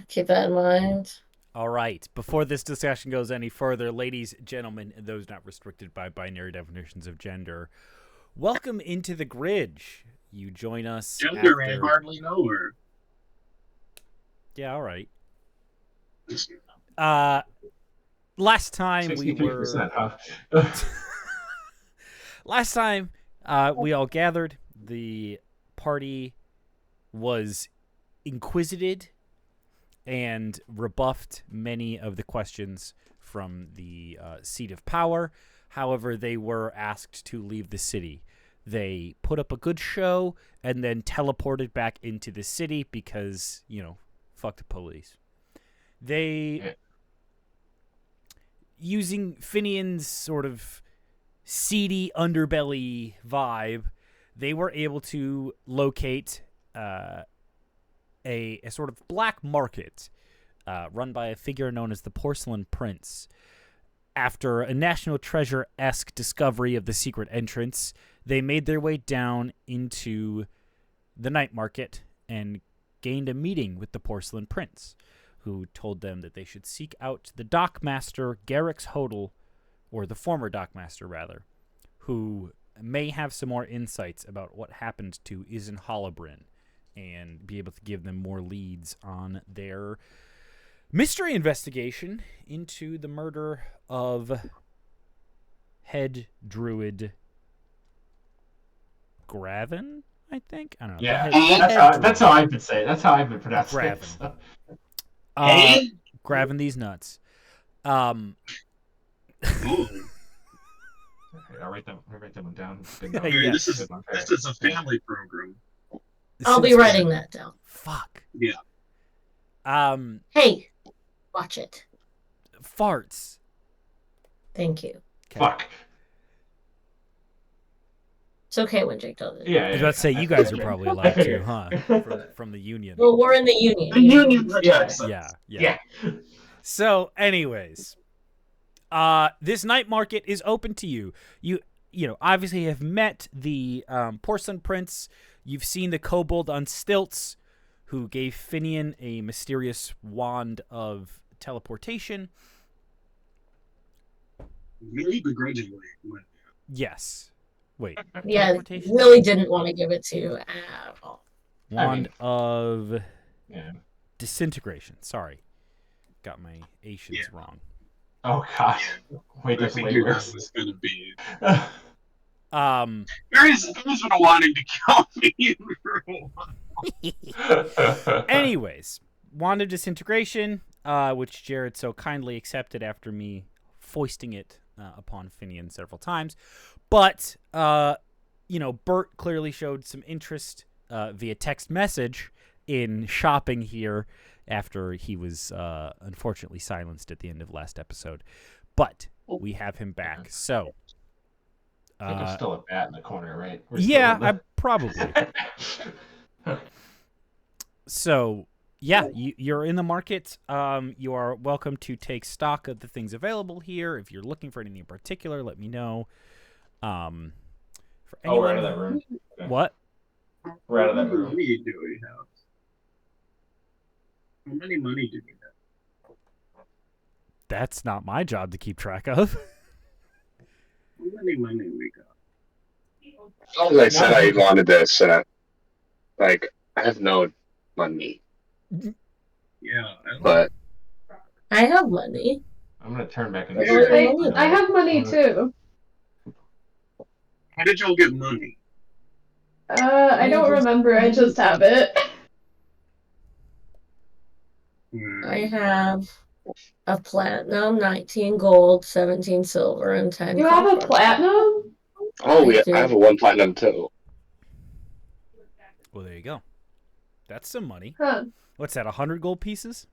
Keep that in mind. All right. Before this discussion goes any further, ladies, gentlemen, and those not restricted by binary definitions of gender, welcome into the Gridge. You join us Gender, I after. hardly know her. Yeah, all right. Uh, last time we were. 63%, huh? Last time we all gathered, the party was inquisited and rebuffed many of the questions from the seat of power. However, they were asked to leave the city. They put up a good show and then teleported back into the city because, fuck the police. They, using Finian's sort of seedy underbelly vibe, they were able to locate a sort of black market run by a figure known as the Porcelain Prince. After a National Treasure-esque discovery of the secret entrance, they made their way down into the night market and gained a meeting with the Porcelain Prince, who told them that they should seek out the Dockmaster Garrix Hodel, or the former Dockmaster, rather, who may have some more insights about what happened to Izen Hollobrin and be able to give them more leads on their mystery investigation into the murder of head druid Graven, I think. I don't know. Yeah, Head that's how I've been saying. That's how I've been pronouncing Graven. it. So. Graven these nuts. I'll write that one down. Hey, this is a family program. I'll be writing that down. Fuck. Yeah. Hey, watch it. Farts. Thank you. Okay. Fuck. It's okay when Jake does it. Yeah. I was about to say, you guys are probably allowed to, huh? From the union. Well, we're in the union. The union protects us. Yeah. So, anyways, this night market is open to you. You obviously have met the Porcelain Prince. You've seen the kobold on stilts, who gave Finian a mysterious wand of teleportation. Very begrudgingly. Yes. Wait. Yeah, teleportation? really didn't want to give it to you at all. Wand of disintegration. Sorry. Got my Asians wrong. Oh, God. Wait, I that's way figured worse. that was going to be... Barry's been wanting to kill me for a while. Anyways, wand of disintegration, which Jared so kindly accepted after me foisting it upon Finian several times. But, Bert clearly showed some interest via text message in shopping here after he was unfortunately silenced at the end of last episode. But we have him back. So... I think there's still a bat in the corner, right? I probably. So, yeah, you're in the market. You are welcome to take stock of the things available here. If you're looking for anything in particular, let me know. For anyone... we're out of that room. Okay. What? We're out of that room. How many do we have? How many money do we have? That's not my job to keep track of. How many money we got? As I said, I wanted this. I have no money. Yeah, But I have money. I'm gonna turn back Where into. do I have I have money too. how did y'all get money? I don't remember. I just have it. I have a platinum, 19 gold, 17 silver, and 10 You have a copper. platinum? I have a 1 platinum too. Well, there you go. That's some money. Huh. What's that, 100 gold pieces?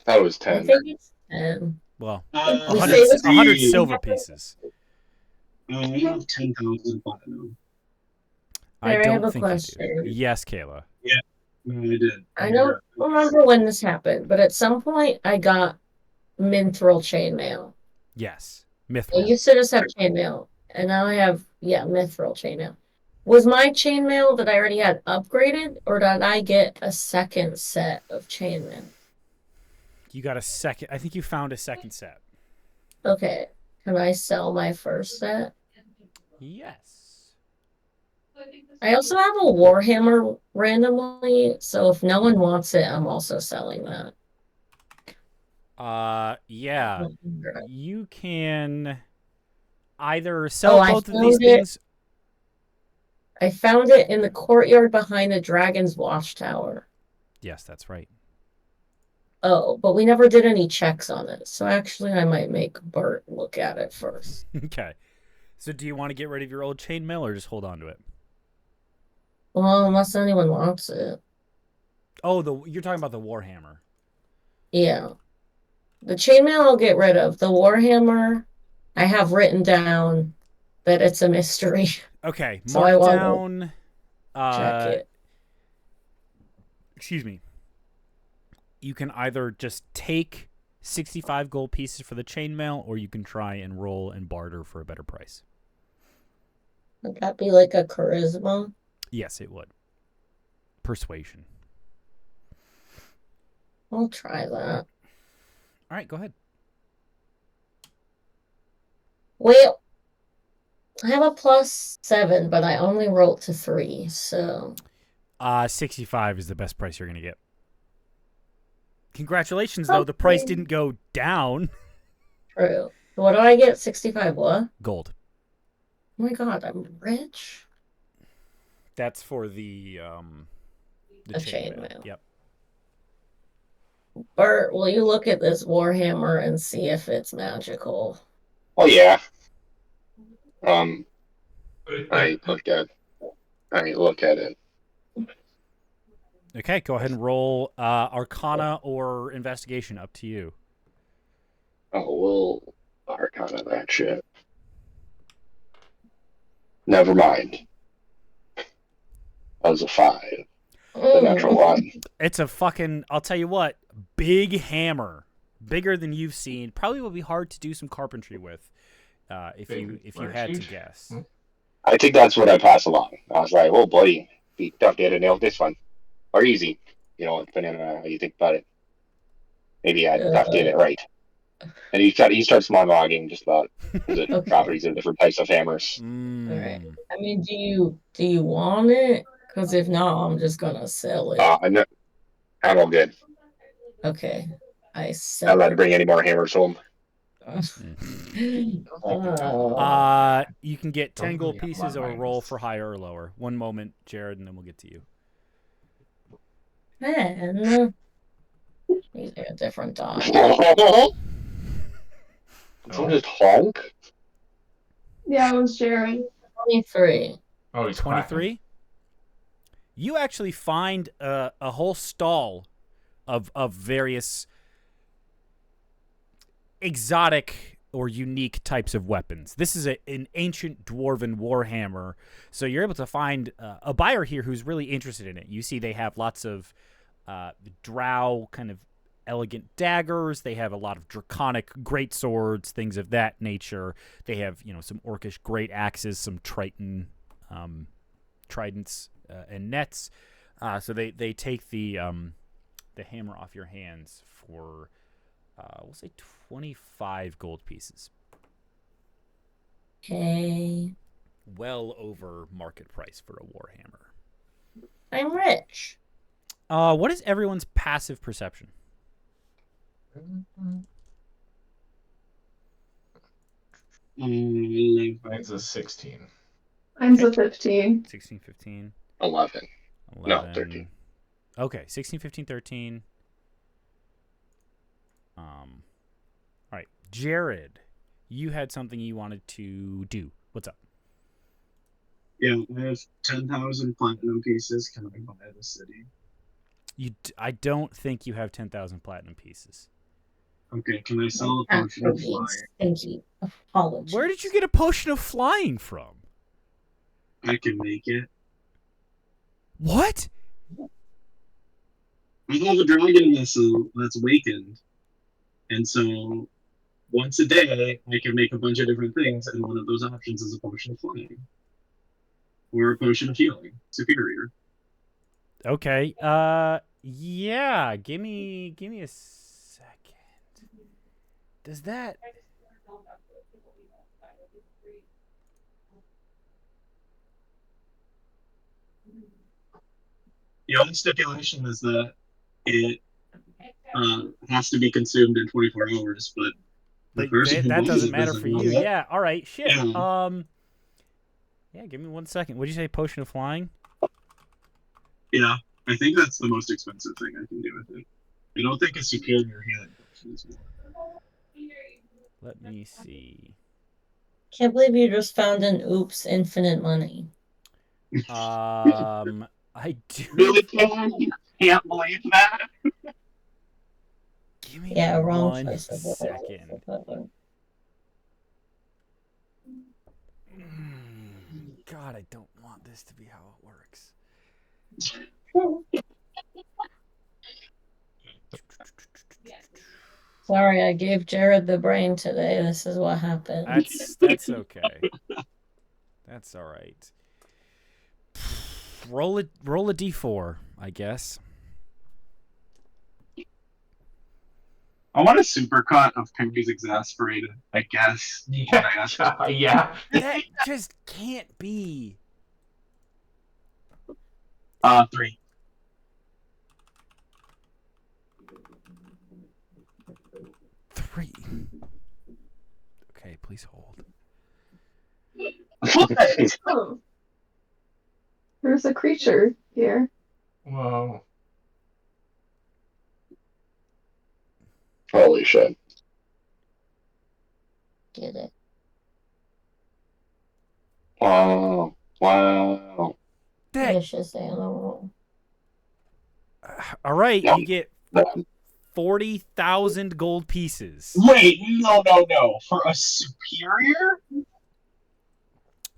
I thought it was I 10. think it's 10. Well, We 100, say this- 100 silver pieces. I have 10,000 platinum. I Barry, I have don't a think you do. question. Yes, Kayla. No, I did. I don't remember when this happened, but at some point I got Mithril chainmail. Yes. I Mithril. used to just have chainmail, and now I have, Mithril chainmail. Was my chainmail that I already had upgraded, or did I get a second set of chainmail? You got a second. I think you found a second set. Okay. Can I sell my first set? Yes. I also have a Warhammer randomly, so if no one wants it, I'm also selling that. Yeah. You can either Oh, sell I both of these found it. things. I found it in the courtyard behind the Dragon's Watchtower. Yes, that's right. Oh, but we never did any checks on it, so actually I might make Bert look at it first. Okay. So do you want to get rid of your old chainmail or just hold on to it? Well, unless anyone wants it. Oh, you're talking about the Warhammer. Yeah. The chainmail I'll get rid of. The Warhammer, I have written down that it's a mystery. Okay, So I mark want down. check it. Excuse me. You can either just take 65 gold pieces for the chainmail, or you can try and roll and barter for a better price. Would that be like a charisma? Yes, it would. Persuasion. I'll try that. All right, go ahead. Well, I have a +7, but I only rolled to 3, so 65 is the best price you're going to get. Congratulations, though. The price didn't go down. True. What do I get? 65 what? Gold. Oh my god, I'm rich. That's for the chainmail. Yep. Bert, will you look at this Warhammer and see if it's magical? Oh yeah. I look at it. Okay, go ahead and roll Arcana or Investigation. Up to you. Oh, we'll Arcana that shit. Never mind. That was a 5. The natural 1. It's a fucking, I'll tell you what, big hammer. Bigger than you've seen. Probably would be hard to do some carpentry with if you had to guess. I think that's what I pass along. I was like, oh, buddy, be tough to nail this one. Or easy. You know, depending on how you think about it. Maybe I'd have to get it right. And he starts monologuing just about the properties of different types of hammers. All right. I mean, do you want it? Because if not, I'm just gonna sell it. I'm all good. Okay, I I'm sell not it. to bring any more hammers home. You can get 10 gold pieces or roll for higher or lower. One moment, Jared, and then we'll get to you. 10. These are a different die. Someone just honk? Yeah, it was Jared. 23. Oh, he's 23. You actually find a whole stall of various exotic or unique types of weapons. This is an ancient dwarven warhammer, so you're able to find a buyer here who's really interested in it. You see they have lots of drow kind of elegant daggers. They have a lot of draconic great swords, things of that nature. They have, some orcish great axes, some tridents and nets. So they take the hammer off your hands for we'll say 25 gold pieces. Okay. Well over market price for a warhammer. I'm rich. What is everyone's passive perception? Mine's a 16. Mine's a 15. 16, 15. 11. No, 13. Okay, 16, 15, 13. All right, Jared, you had something you wanted to do. What's up? Yeah, I have 10,000 platinum pieces. Can I buy the city? I don't think you have 10,000 platinum pieces. Okay, can I sell a potion of flying? Thank you. Apologies. Where did you get a potion of flying from? I can make it. What? I have a dragon that's awakened. And so once a day, I can make a bunch of different things, and one of those options is a potion of flying. or a potion of healing. Superior. Okay. Yeah. Give me a second. Does that? The only stipulation is that it has to be consumed in 24 hours, but the But person who that buys doesn't it matter doesn't for know you. that. Yeah. All right. Shit. Yeah. Yeah. Give me 1 second. What'd you say? Potion of flying? Yeah, I think that's the most expensive thing I can do with it. I don't think a superior healing potion is more. Let me see. Can't believe you just found an oops infinite money. I do. Really can't believe that. Give me Yeah, wrong 1 choice of words. second. God, I don't want this to be how it works. Sorry, I gave Jared the brain today. This is what happened. That's okay. That's all right. Roll a d4, I guess. I want a supercut of Perry's exasperated, I guess. Yeah. That just can't be. 3. Three. Okay, please hold. Oh. There's a creature here. Whoa. Holy shit. Get it. Wow. Wow. That, Vicious animal. all right, No. you get 40,000 gold pieces. Wait, no. For a superior?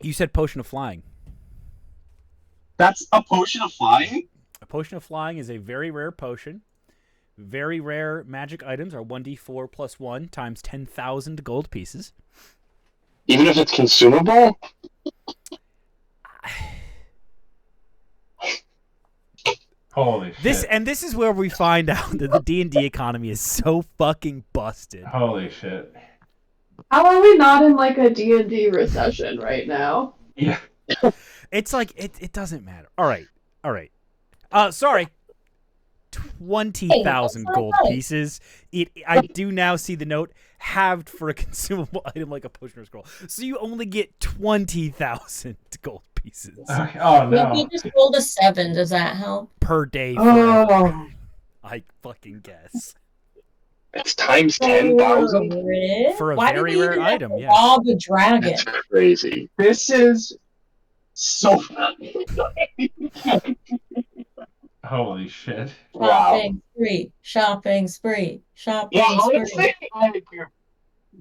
You said potion of flying. That's a potion of flying? A potion of flying is a very rare potion. Very rare magic items are 1d4 plus 1 times 10,000 gold pieces. Even if it's consumable? Holy shit. This is where we find out that the D&D economy is so fucking busted. Holy shit. How are we not in like a D&D recession right now? Yeah. It's like it doesn't matter. All right. Sorry. 20,000 gold pieces. I do now see the note halved for a consumable item like a potion or scroll. So you only get 20,000 gold pieces Oh no. Maybe just rolled a 7. Does that help? per day forever. Oh. I fucking guess. It's times 10,000? For a Why very did we rare even have item, to yes. rob a dragon? That's crazy. This is so Holy shit. Wow. Shopping spree. Yeah, honestly,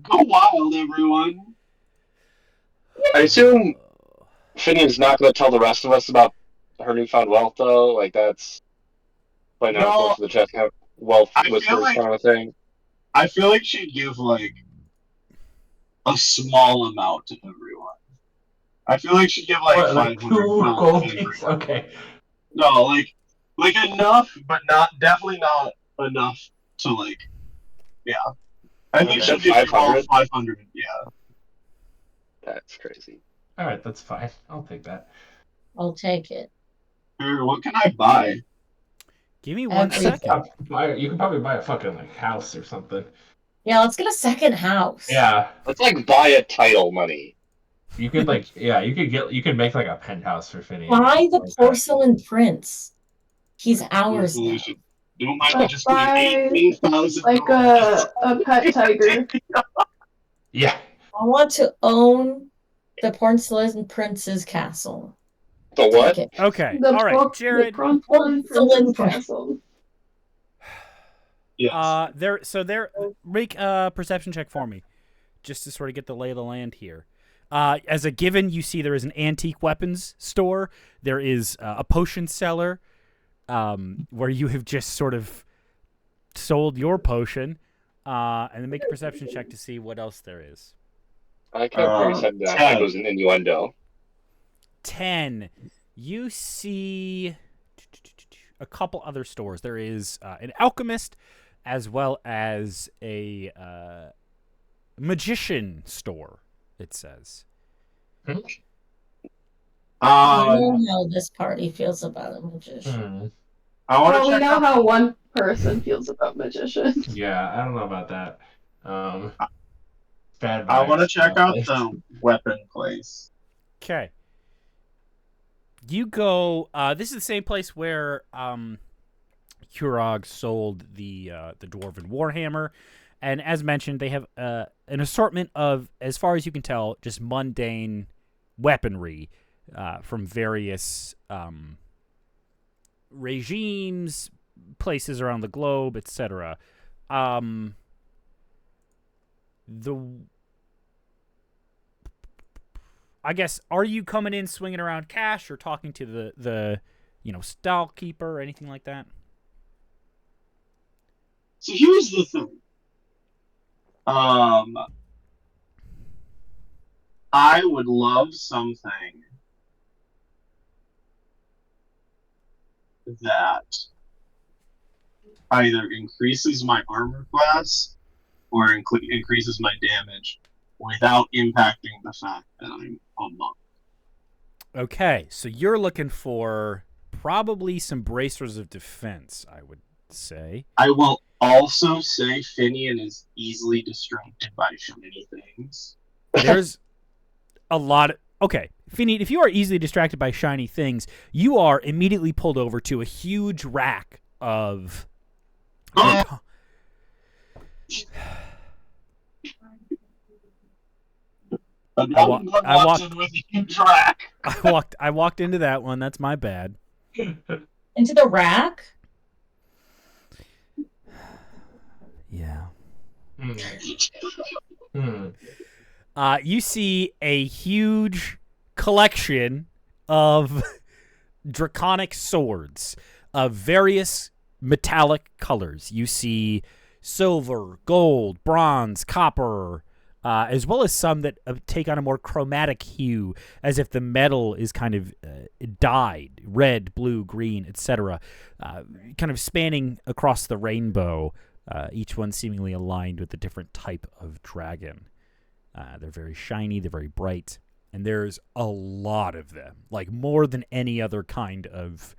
go wild, everyone. I assume Finian's not going to tell the rest of us about her newfound wealth, though. Like, that's probably not close to the chest count wealth I feel whispers like- kind of thing. I feel like she'd give, like, a small amount to everyone. I feel like she'd give, like, What, 500 2 gold gold to pieces? everyone. Okay. No, like enough, but definitely not enough to, like, yeah. I think Okay. she'd give you all 500? 500, yeah. That's crazy. Alright, that's fine. I'll take that. I'll take it. What can I buy? Give me 1 Everything. second. You can probably buy a fucking like house or something. Yeah, let's get a second house. Yeah. Let's, like, buy a title money. You could like you could make like a penthouse for Finny. Buy the porcelain prince. He's ours now. Solution. Don't mind me Let's just putting buy 18,000 like a pet tiger. Yeah. I want to own the porcelain prince's castle. The what? Take it. Okay. The All right, porcelain Jared. Prince's Porcelain castle. Yes. Make a perception check for me, just to sort of get the lay of the land here. As a given, you see there is an antique weapons store. There is a potion cellar, where you have just sort of sold your potion, and then make a perception check to see what else there is. I can't very said that. That was an innuendo. 10, you see a couple other stores. There is an alchemist as well as a magician store, it says. I Um, know how this party feels about a magician. I want Well, to we check know out. how one person feels about magicians. Yeah, I don't know about that. Bad I want to vibes. check out the weapon place. Okay. You go. This is the same place where Kurog sold the dwarven warhammer, and as mentioned, they have an assortment of, as far as you can tell, just mundane weaponry from various regimes, places around the globe, etc. I guess, are you coming in swinging around cash or talking to the stall keeper or anything like that? So here's the thing. I would love something that either increases my armor class or increases my damage without impacting the fact that I'm a monk. Okay, so you're looking for probably some bracers of defense, I would say. I will also say Finian is easily distracted by shiny things. There's a lot of... Okay, Finny, if you are easily distracted by shiny things, you are immediately pulled over to a huge rack of... Oh. I walked in with a huge rack. I walked into that one. That's my bad. Into the rack? Yeah. Hmm. You see a huge collection of draconic swords of various metallic colors. You see silver, gold, bronze, copper, as well as some that take on a more chromatic hue, as if the metal is kind of dyed red, blue, green, etc., kind of spanning across the rainbow, each one seemingly aligned with a different type of dragon. They're very shiny, they're very bright, and there's a lot of them. Like, more than any other kind of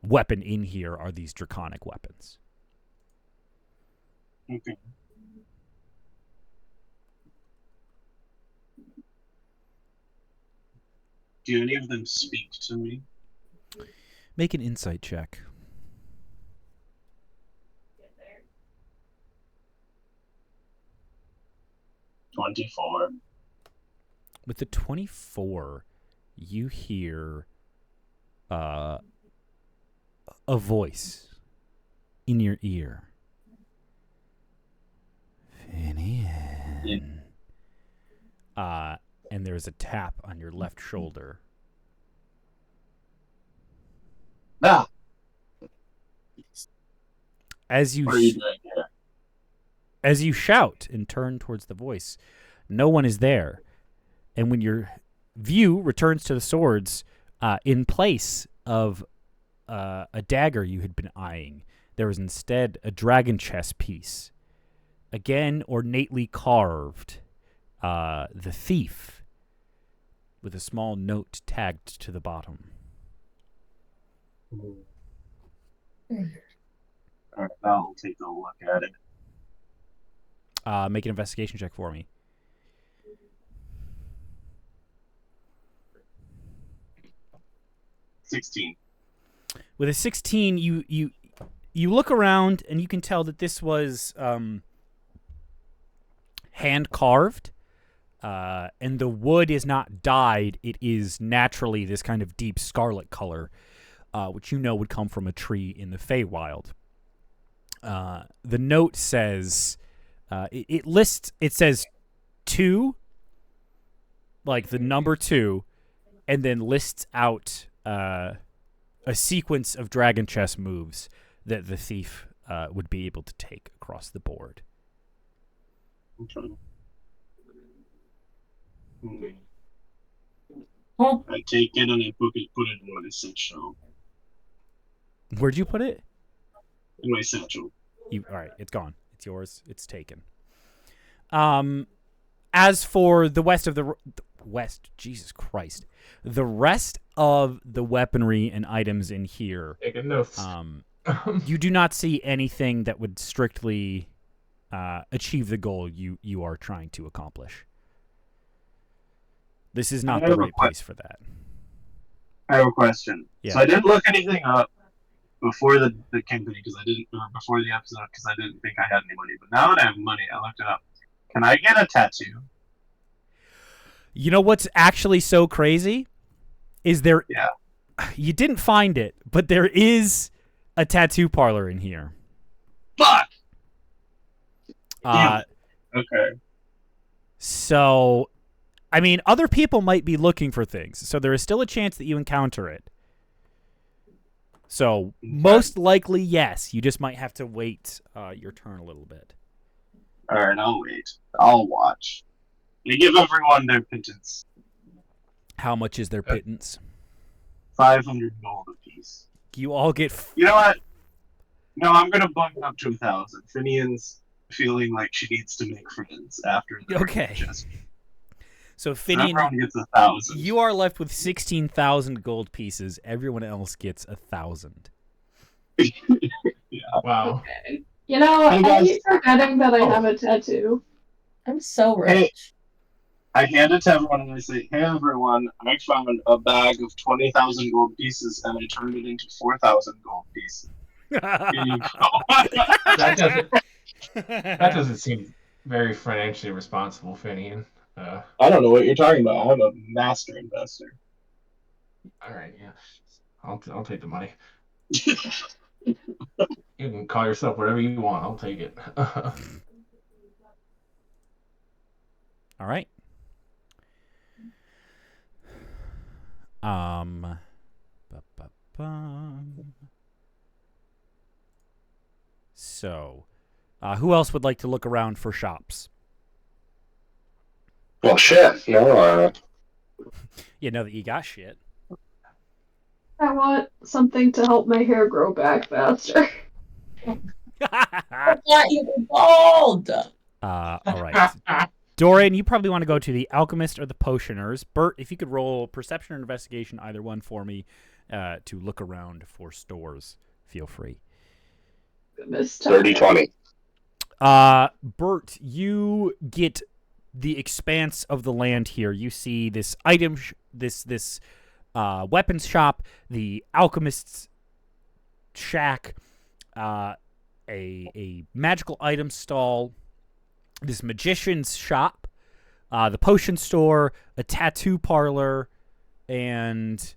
weapon in here are these draconic weapons. Okay. Do any of them speak to me? Make an insight check. 24. With the 24, you hear a voice in your ear. Finian. And there's a tap on your left shoulder. Ah, As you what are you doing here? As you shout and turn towards the voice, no one is there. And when your view returns to the swords, in place of a dagger you had been eyeing, there was instead a dragon chess piece. Again, ornately carved. The thief, with a small note tagged to the bottom. Alright, I'll take a look at it. Make an investigation check for me. 16. With a 16, you look around and you can tell that this was hand carved, and the wood is not dyed. It is naturally this kind of deep scarlet color, which you know would come from a tree in the Feywild. The note says, it says 2, like the number 2, and then lists out a sequence of dragon chess moves that the thief would be able to take across the board. Okay. I take it and I put it in my satchel. Where'd you put it? In my satchel. All right, it's gone. It's yours. It's taken. As for the west, Jesus Christ, the rest of the weaponry and items in here, Taking notes. you do not see anything that would strictly achieve the goal you are trying to accomplish. This is not the right place for that. I have a question. Yeah. So I didn't look anything up before the campaign before the episode because I didn't think I had any money. But now that I have money, I looked it up. Can I get a tattoo? You know what's actually so crazy? Is there? Yeah. You didn't find it, but there is a tattoo parlor in here. Fuck. Okay. So, I mean, other people might be looking for things, so there is still a chance that you encounter it. So, most likely, yes. You just might have to wait your turn a little bit. All right, I'll wait. I'll watch. You give everyone their pittance. How much is their pittance? 500 gold apiece. You all get... You know what? No, I'm gonna bump it up to 1,000. Finian's feeling like she needs to make friends after the Okay. So Finian, everyone gets 1,000. you are left with 16,000 gold pieces. Everyone else gets 1,000. Yeah. Wow. Okay. You know, Hey, I guys. keep forgetting that I have a tattoo. I'm so Hey. rich. I hand it to everyone and I say, "Hey everyone, I found a bag of 20,000 gold pieces and I turned it into 4,000 gold pieces. Here you go." That doesn't seem very financially responsible, Finian. I don't know what you're talking about. I'm a master investor. All right, yeah. I'll take the money. You can call yourself whatever you want. I'll take it. All right. So, who else would like to look around for shops? Well, shit. No, You know that you got shit. I want something to help my hair grow back faster. I thought you were bald. All right. Dorian, you probably want to go to the alchemist or the potioners. Bert, if you could roll perception or investigation, either one for me, to look around for stores, feel free. This time. 30-20. Bert, you get the expanse of the land here. You see this item, this weapons shop, the alchemist's shack, a magical item stall, this magician's shop, the potion store, a tattoo parlor, and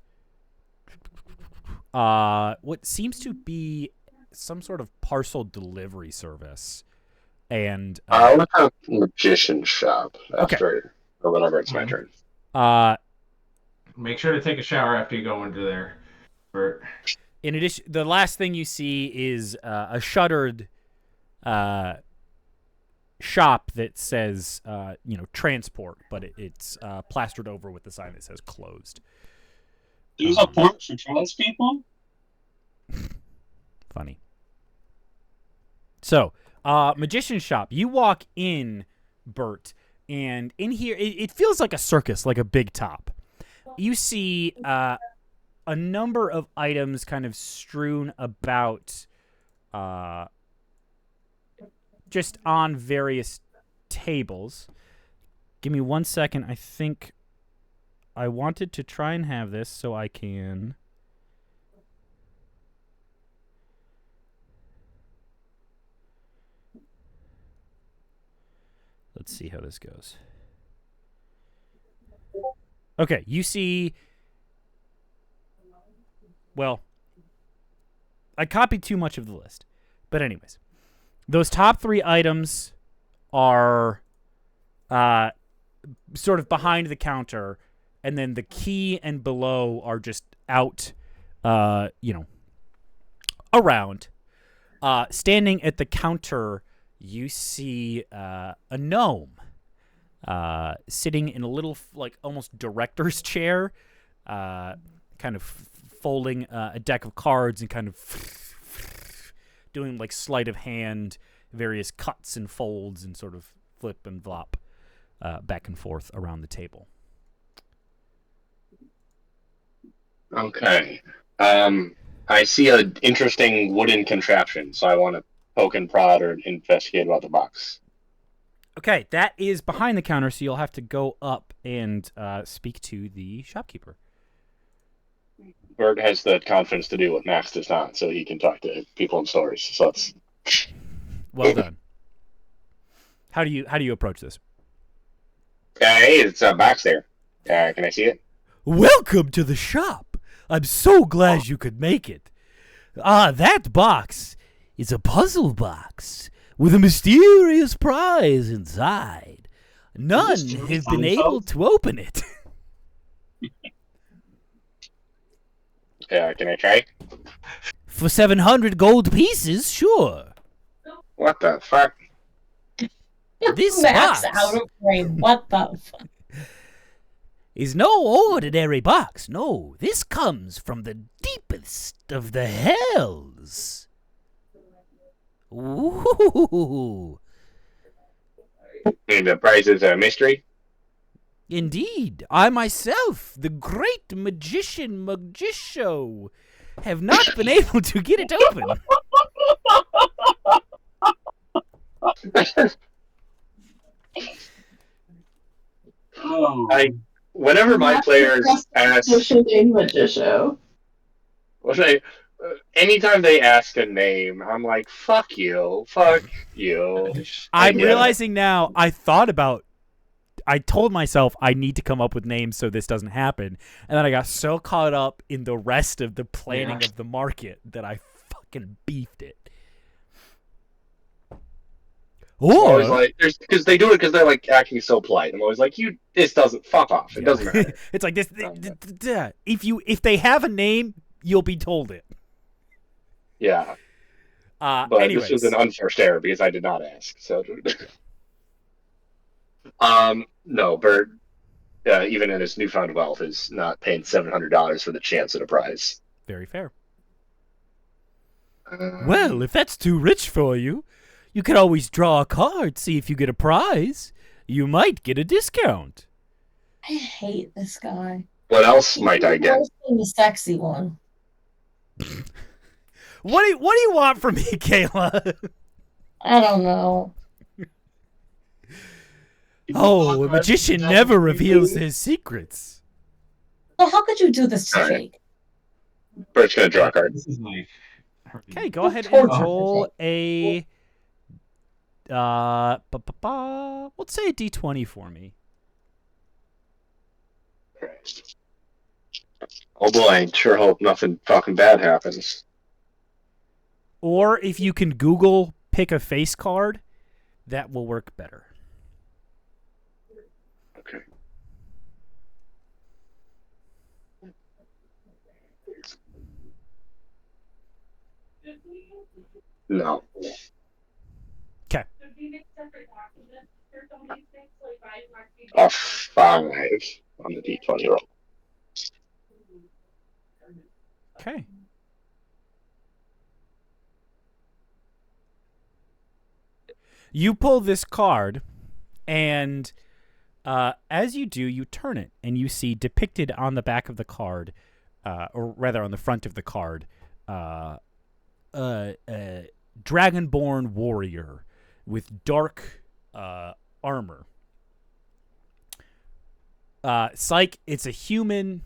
what seems to be some sort of parcel delivery service. And I'll look at magician shop after or whenever it's my turn. Make sure to take a shower after you go into there. Bert. In addition, the last thing you see is a shuttered shop that says, transport, but it's plastered over with the sign that says closed. There's a port for trans people? Funny. So, magician shop. You walk in, Bert, and in here, it feels like a circus, like a big top. You see a number of items kind of strewn about just on various tables. Give me 1 second. I think I wanted to try and have this so I can... Let's see how this goes. Okay, you see... Well, I copied too much of the list. But anyways, those top 3 items are sort of behind the counter, and then the key and below are just out, around. Standing at the counter, you see a gnome sitting in a little, like, almost director's chair kind of folding a deck of cards and kind of doing like sleight of hand, various cuts and folds and sort of flip and flop back and forth around the table. Okay. I see an interesting wooden contraption, so I want to poke and prod or investigate about the box. Okay, that is behind the counter, so you'll have to go up and speak to the shopkeeper. Bert has the confidence to do what Max does not, so he can talk to people in stores. So it's Well done. How do you approach this? hey, it's a box there. Can I see it? Welcome to the shop. I'm so glad you could make it. That box is a puzzle box with a mysterious prize inside. None have been able to open it. Can I try? For 700 gold pieces, sure. What the fuck? This Max box out of frame. What the fuck? is no ordinary box. No, this comes from the deepest of the hells. Ooh. And the prize is a mystery? Indeed, I myself, the great magician Magisho, have not been able to get it open. Whenever my players ask, Magician. anytime they ask a name, I'm like, fuck you. I'm Yeah. realizing now, I told myself I need to come up with names so this doesn't happen, and then I got so caught up in the rest of the planning of the market that I fucking beefed it. I'm always Or like, because they do it because they're like acting so polite. I'm always like, this doesn't fuck off. It doesn't matter. it's like this. If they have a name, you'll be told it. Yeah. But Anyways. this was an unforced error because I did not ask. So, no, Bert, even in his newfound wealth, is not paying $700 for the chance at a prize. Very fair. Well, if that's too rich for you, you can always draw a card, see if you get a prize. You might get a discount. I hate this guy. What else might I get? The sexy one. What do you want from me, Kayla? I don't know. Oh, a magician never reveals his secrets. Well, how could you do this to All right. Jake? Bert's gonna draw a card. This is like. Okay, go ahead and roll a. Let's say a d20 for me. Oh boy, I sure hope nothing fucking bad happens. Or if you can Google pick a face card, that will work better. Okay. No. Okay. A 5 on the D20 roll. Okay. You pull this card, and as you do, you turn it, and you see depicted on the back of the card, or rather on the front of the card, dragonborn warrior with dark armor. Psych, it's a human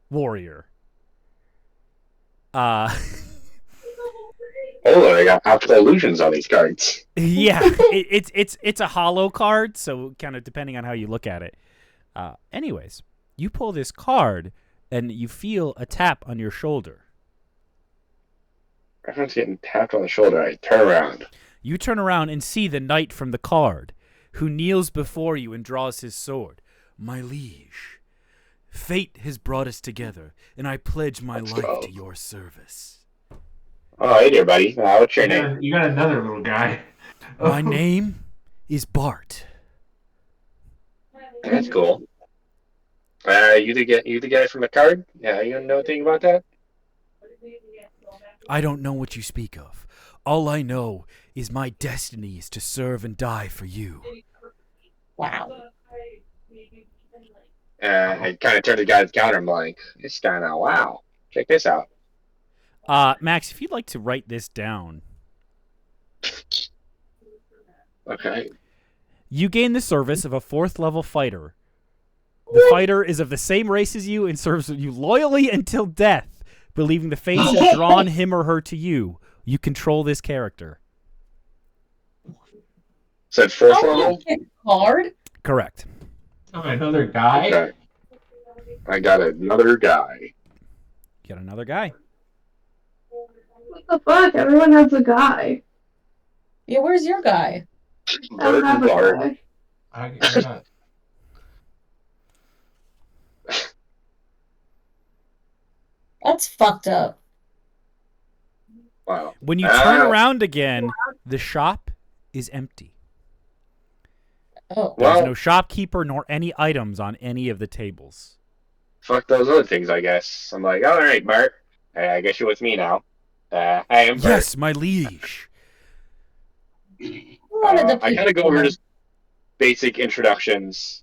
warrior. Oh, they got optical illusions on these cards. Yeah, it's a hollow card, so kind of depending on how you look at it. Anyways, you pull this card, and you feel a tap on your shoulder. Everyone's getting tapped on the shoulder. I turn around. You turn around and see the knight from the card, who kneels before you and draws his sword. My liege, fate has brought us together, and I pledge my life to your service. Oh, hey there, buddy. What's your name? You got another little guy. My name is Bart. That's cool. You the guy from the card? Yeah, you don't know anything about that? I don't know what you speak of. All I know is my destiny is to serve and die for you. Wow. I kind of turned to the guy's counter. I'm like, it's kind of wow. Check this out. Max, if you'd like to write this down. Okay. You gain the service of a 4th level fighter. The fighter is of the same race as you and serves you loyally until death, believing the fates have drawn him or her to you. You control this character. Said fourth level? Card? Correct. Oh, another guy? Okay. I got another guy. You got another guy. What the fuck? Everyone has a guy. Yeah, where's your guy? I don't have a guy. I got... That's fucked up. Wow. When you turn around again, the shop is empty. Oh. There's Well, no shopkeeper nor any items on any of the tables. fuck those other things, I guess. I'm like, all right, Bart. I guess you're with me now. I am Bart. Yes, my liege. I kind of go over just basic introductions,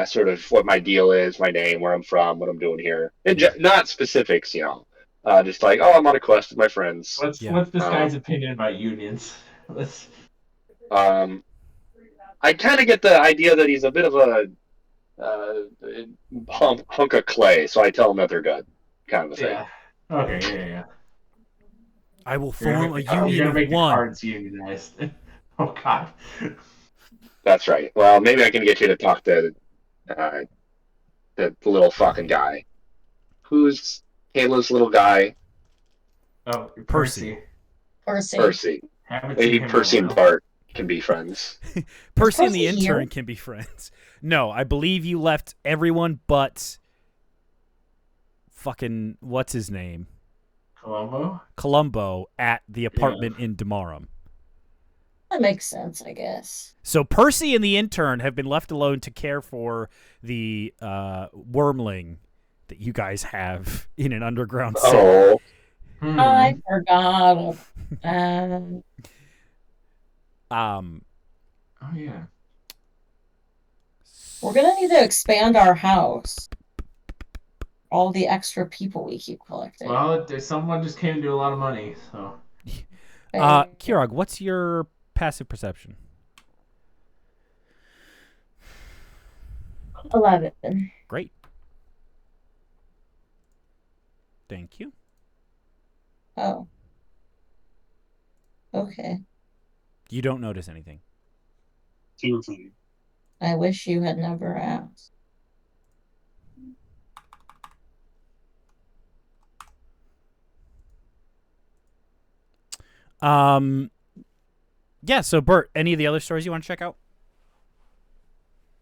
sort of what my deal is, my name, where I'm from, what I'm doing here. Not specifics, you know. Just like, oh, I'm on a quest with my friends. What's this guy's opinion about unions? I kind of get the idea that he's a bit of a hunk of clay, so I tell him that they're good, kind of a thing. Yeah. Okay, yeah. I will form a You're union gonna of make the one. cards unionized. Oh god. That's right. Well, maybe I can get you to talk to the little fucking guy. Who's Halo's little guy? Oh, Percy. Percy. Haven't Maybe seen him Percy in a and while. Bart can be friends. Percy and the Percy here? intern can be friends. No, I believe you left everyone but fucking what's his name? Columbo at the apartment in Demarum. That makes sense, I guess. So Percy and the intern have been left alone to care for the wormling that you guys have in an underground cell. Oh, I forgot. Oh yeah. We're gonna need to expand our house. All the extra people we keep collecting. Well, someone just came to do a lot of money, so. Kirog, what's your passive perception? 11. Great. Thank you. Oh. Okay. You don't notice anything. Terrifying. I wish you had never asked. Yeah, so Bert, any of the other stores you want to check out?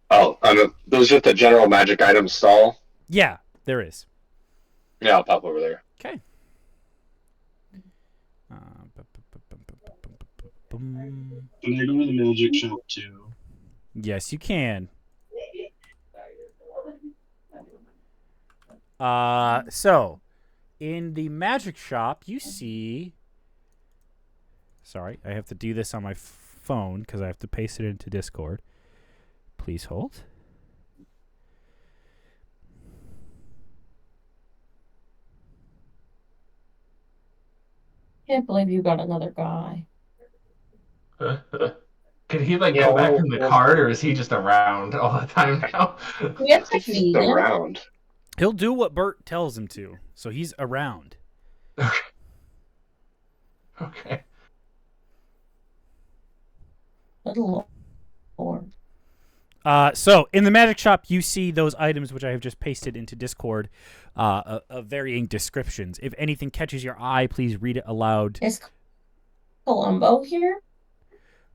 Oh, those are the general magic items stall. Yeah, there is. Yeah, I'll pop over there. Okay. Can I go to the magic shop too? Yes, you can. So in the magic shop, you see. Sorry, I have to do this on my phone because I have to paste it into Discord. Please hold. Can't believe you got another guy. Can he go Yeah, back well, in the card, or is he just around all the time now? We have I to think he's feed him. around. He'll do what Bert tells him to, so he's around. Okay. Good Lord. So in the magic shop, you see those items which I have just pasted into Discord, of varying descriptions. If anything catches your eye, please read it aloud. Is Columbo here?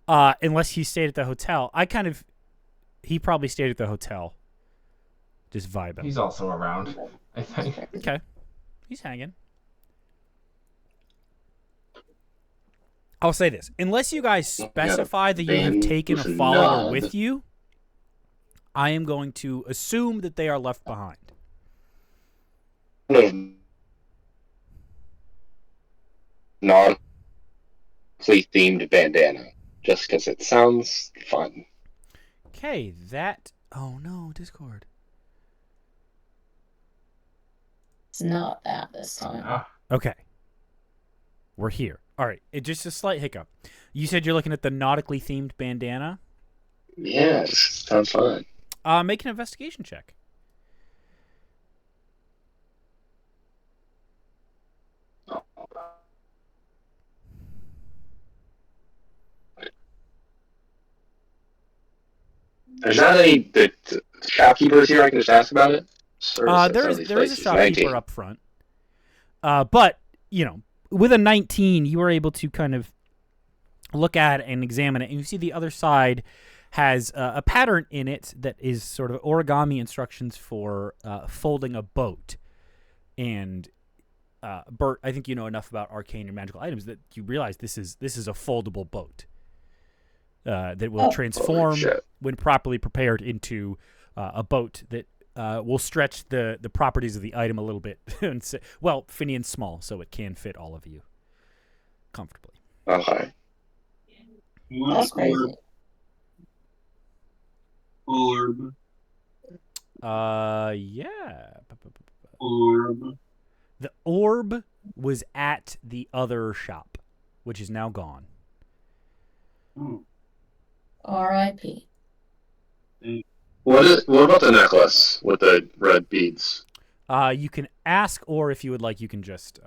Unless he stayed at the hotel. He probably stayed at the hotel. Just vibing. He's also around, I think. Okay. He's hanging. I'll say this. Unless you guys specify that you have taken a follower with you, I am going to assume that they are left behind. Nautically themed bandana, just because it sounds fun. Okay, that. Oh no, Discord. It's not that this time. Okay. We're here. All right. Just a slight hiccup. You said you're looking at the nautically themed bandana. Yes, sounds fun. Make an investigation check. There's not any the shopkeepers here I can just ask about it? There is a shopkeeper 19. up front. But, with a 19, you were able to kind of look at it and examine it, and you see the other side has a pattern in it that is sort of origami instructions for folding a boat. And Bert, I think you know enough about arcane and magical items that you realize this is a foldable boat that will transform when properly prepared into a boat that will stretch the properties of the item a little bit. Well, Finian's small, so it can fit all of you comfortably. Okay. That's crazy. Orb. Yeah. Orb. The orb was at the other shop, which is now gone. R.I.P. What about the necklace with the red beads? You can ask, or if you would like, you can just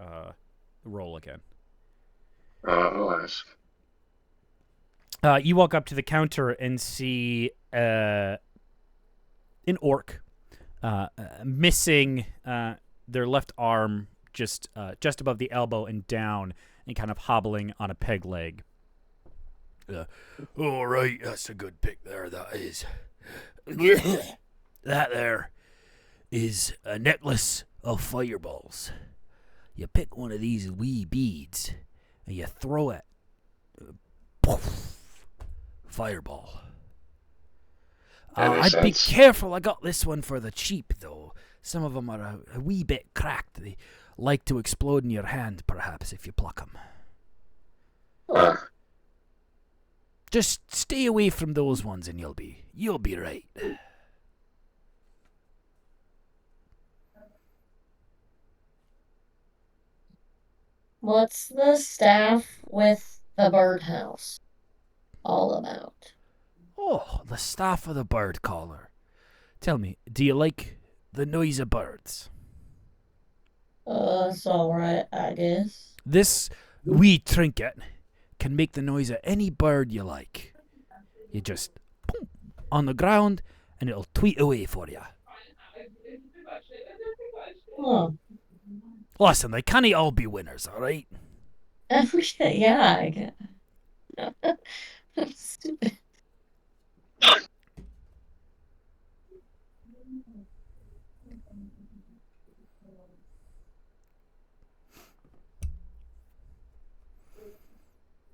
roll again. I'll ask. You walk up to the counter and see an orc missing their left arm just above the elbow and down, and kind of hobbling on a peg leg. All right, that's a good pick there, that is. That there is a necklace of fireballs. You pick one of these wee beads and you throw it. Poof, fireball. I'd be careful. I got this one for the cheap, though. Some of them are a wee bit cracked. They like to explode in your hand, perhaps, if you pluck them. Just stay away from those ones and you'll be right. What's the staff with the birdhouse all about? Oh, the staff of the bird caller. Tell me, do you like the noise of birds? It's alright, I guess. This wee trinket can make the noise of any bird you like. You just boom, on the ground and it'll tweet away for you. Huh. Listen, they can't all be winners, all right? Yeah, I guess. Stupid.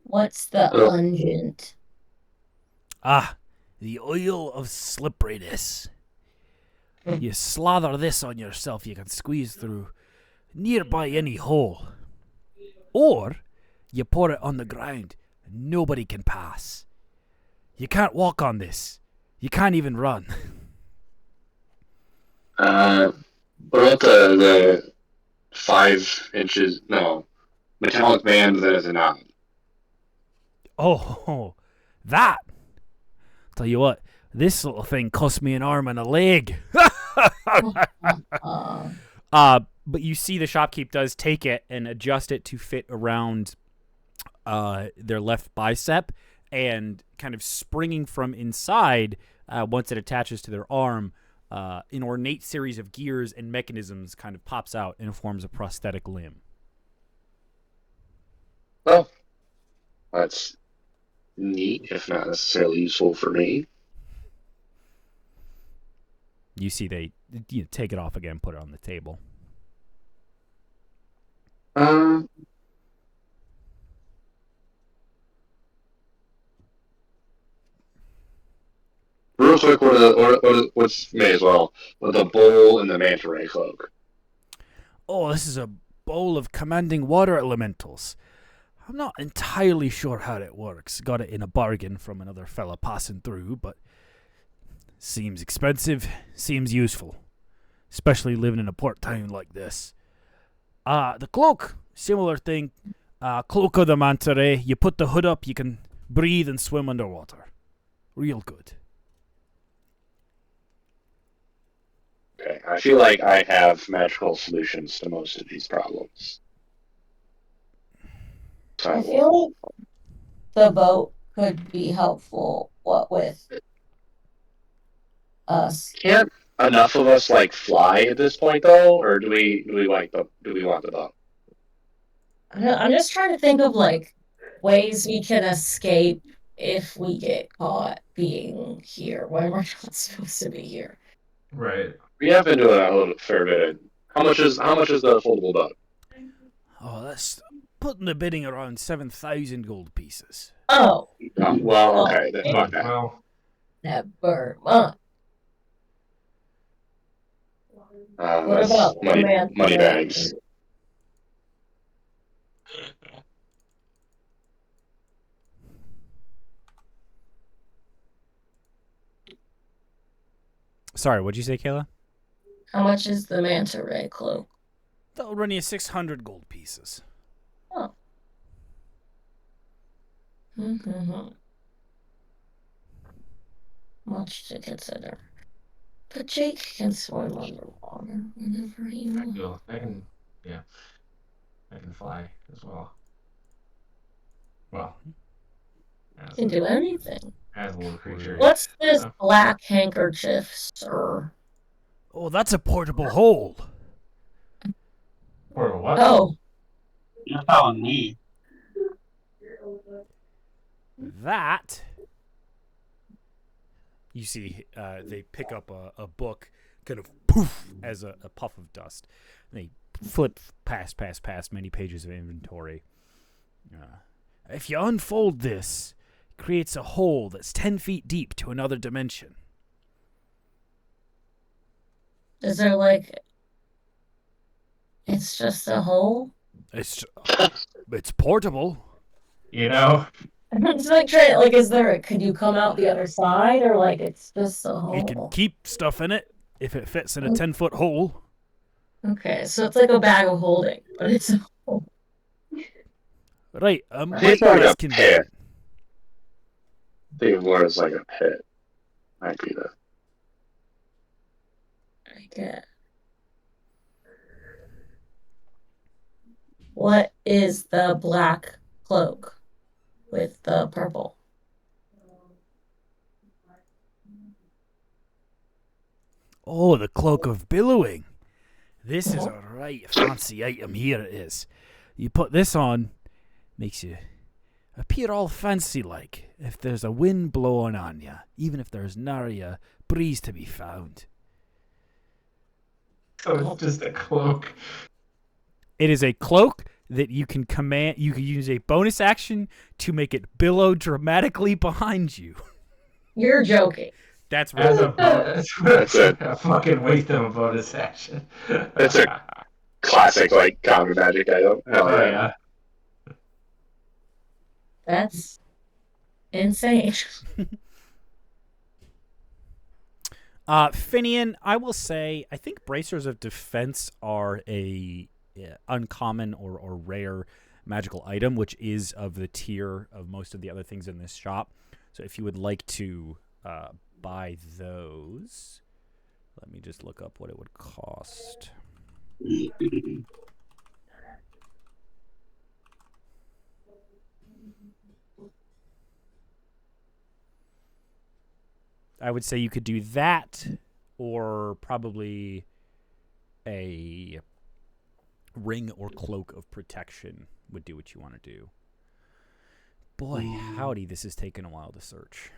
What's the ungent? The oil of slipperiness. You slather this on yourself, you can squeeze through nearby any hole. Or you pour it on the ground, and nobody can pass. You can't walk on this. You can't even run. What about the 5 inches? No, metallic band that is a knot. Oh, that. Tell you what, this little thing cost me an arm and a leg. But you see the shopkeep does take it and adjust it to fit around their left bicep, and kind of springing from inside, once it attaches to their arm, an ornate series of gears and mechanisms kind of pops out and forms a prosthetic limb. Oh, that's neat, if not necessarily useful for me. You see they take it off again, put it on the table. Real quick, what's may as well the bowl and the manta ray cloak. Oh, this is a bowl of commanding water elementals. I'm not entirely sure how it works. Got it in a bargain from another fella passing through, but seems expensive, seems useful. Especially living in a port town like this. The cloak, similar thing. Cloak of the manta ray. You put the hood up, you can breathe and swim underwater. Real good. Okay, I feel like I have magical solutions to most of these problems. So I feel like the boat could be helpful. What with us? can't enough of us like fly at this point though, or do we want the boat? I'm just trying to think of like ways we can escape if we get caught being here when we're not supposed to be here. Right. We have been doing a little fair bit. How much is the foldable boat? Oh, that's putting the bidding around 7,000 gold pieces. Oh, Well, okay, then fuck that. Well, never mind. What That's about the man? money bags. Sorry, what'd you say, Kayla? How much is the manta ray cloak? That'll run you 600 gold pieces. Oh. Mm-hmm. Much to consider. But Jake can swim underwater whenever he wants. I can, yeah, I can fly as well. Well, as Can do anything. as a little creature. What's this So, black handkerchief, sir? Oh, that's a portable hole. or what? Oh, You're telling me. That. You see, they pick up a book, kind of poof, as a puff of dust. And they flip past many pages of inventory. If you unfold this, it creates a hole that's 10 feet deep to another dimension. is there like... It's just a hole? It's portable. You know, It's like trying, like, is there, could you come out the other side, or like it's just a You can hole? keep stuff in it if it fits in a 10-foot hole. Okay, so it's like a bag of holding, but it's a hole. Right, It's like less a convenient. pit. I think of more as like a pit. Might be the. I get. What is the black cloak with the purple? Oh, the cloak of billowing. This is a right fancy item. Here it is. You put this on, makes you appear all fancy like. If there's a wind blowing on you, even if there's nary a breeze to be found. so it's just a cloak. It is a cloak that you can command. You can use a bonus action to make it billow dramatically behind you. You're joking. That's As right. That's a fucking waste of a bonus action. That's a classic like common magic item. Hell Oh yeah. yeah. That's insane. Finian, I will say, I think bracers of defense are a uncommon or rare magical item, which is of the tier of most of the other things in this shop. So if you would like to buy those, let me just look up what it would cost. I would say you could do that, or probably a ring or cloak of protection would do what you want to do. Boy, howdy, this has taken a while to search.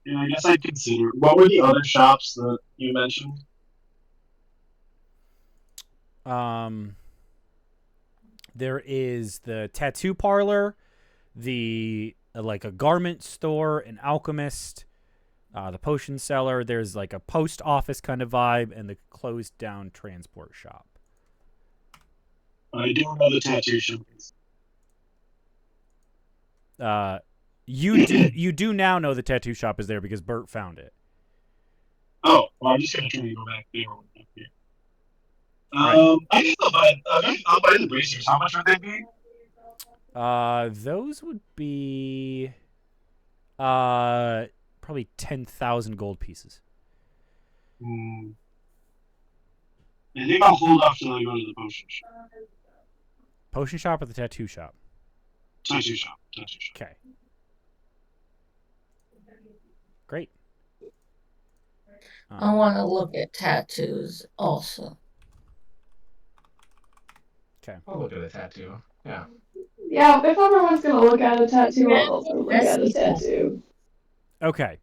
Yeah, I guess I'd consider. What were the other shops that you mentioned? There is the tattoo parlor, the like a garment store, an alchemist, the potion seller. There's like a post office kind of vibe, and the closed down transport shop. I don't know the tattoo shop. You do now know the tattoo shop is there because Bert found it. Oh, well, I'm just gonna try to go back there. Right. I guess I'll buy the bracers. How much would they be? Those would be probably 10,000 gold pieces. I think I'll hold off till I go to the potion shop. Potion shop or the tattoo shop? Tattoo shop. Okay. Great. I want to look at tattoos also. Okay. I'll look at a tattoo. Yeah. Yeah, if everyone's gonna look at a tattoo, I'll also look That's at a equal. tattoo. Okay.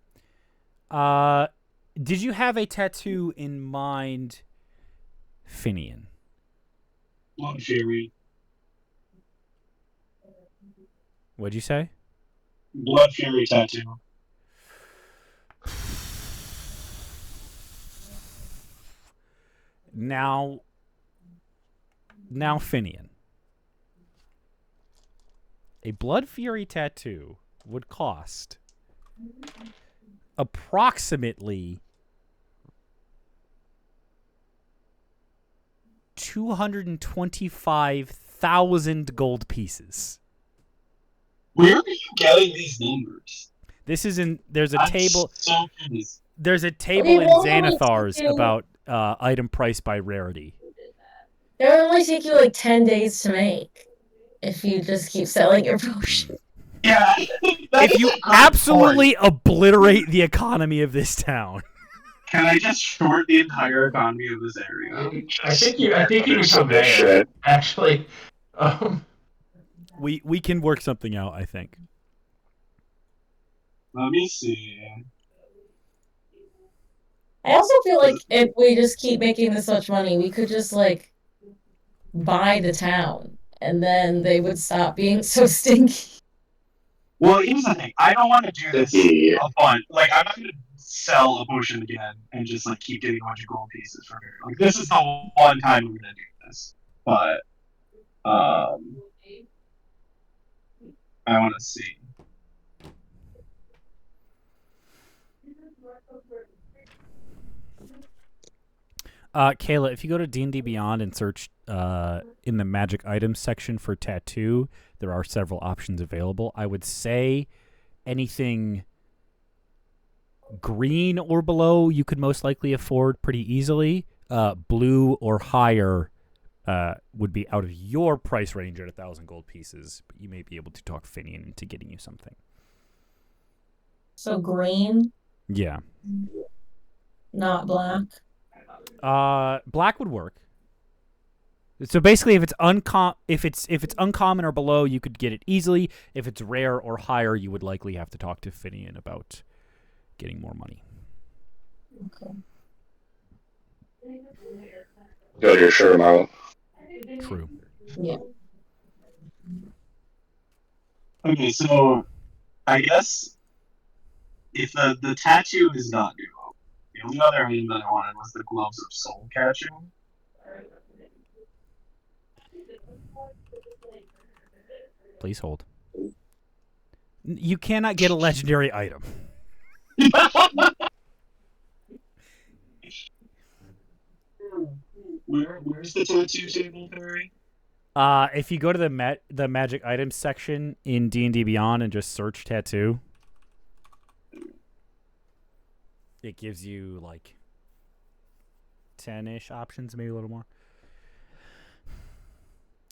Did you have a tattoo in mind, Finian? Blood Fury. What'd you say? Blood Fury tattoo. Now, Finian. A Blood Fury tattoo would cost approximately 225,000 gold pieces. Where are you getting these numbers? This is in. There's a table. So confused. There's a table in Xanathar's about item price by rarity. It would only take you like 10 days to make if you just keep selling your potion. Yeah. If you absolutely obliterate the economy of this town. Can I just short the entire economy of this area? I think you become mayor, actually. We can work something out, I think. Let me see. I also feel like if we just keep making this much money, we could just like buy the town and then they would stop being so stinky. Well, here's the thing. I don't want to do this a bunch. Like, I'm not going to sell a potion again and just like keep getting a bunch of gold pieces from here. Like, this is the one time I'm going to do this. But I want to see. Kayla, if you go to D&D Beyond and search in the magic items section for tattoo, there are several options available. I would say anything green or below you could most likely afford pretty easily. Blue or higher would be out of your price range at 1,000 gold pieces, but you may be able to talk Finian into getting you something. So green? Yeah. Not black? Black would work. So basically, if it's uncommon or below, you could get it easily. If it's rare or higher, you would likely have to talk to Finian about getting more money. Okay. Go to your shirt model. True. Yeah. Okay, so I guess if the tattoo is not due, the only other item that I wanted was the gloves of soul catching. Please hold. You cannot get a legendary item. Where's the tattoo table, Barry? If you go to the magic items section in D&D Beyond and just search tattoo, it gives you like 10-ish options, maybe a little more.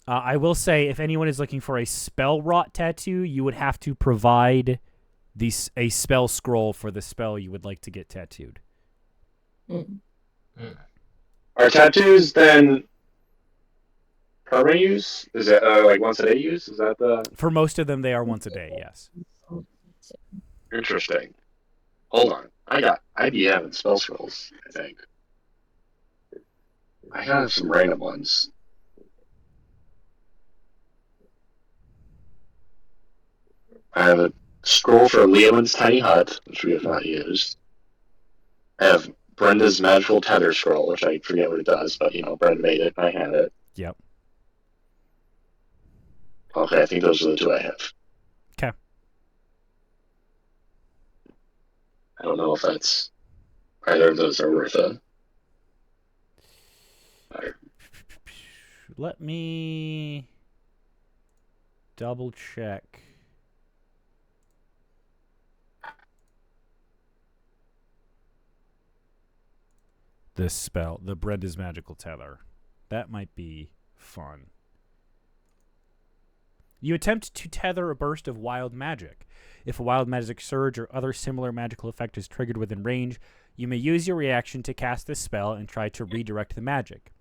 I will say, if anyone is looking for a spell rot tattoo, you would have to provide a spell scroll for the spell you would like to get tattooed. Are tattoos then permanent use? Is it like once a day use? Is that the? For most of them, they are once a day. Yes. Interesting. Hold on, I'd be having spell scrolls, I think. I have some random ones. I have a scroll for Leolin's tiny hut, which we have not used. I have Brenda's magical tether scroll, which I forget what it does, but Brenda made it. I had it. Yep. Okay, I think those are the two I have. Okay. I don't know if that's either of those are worth it. Let me double check. This spell, the Brenda's magical tether. That might be fun. You attempt to tether a burst of wild magic. If a wild magic surge or other similar magical effect is triggered within range, you may use your reaction to cast this spell and try to redirect the magic.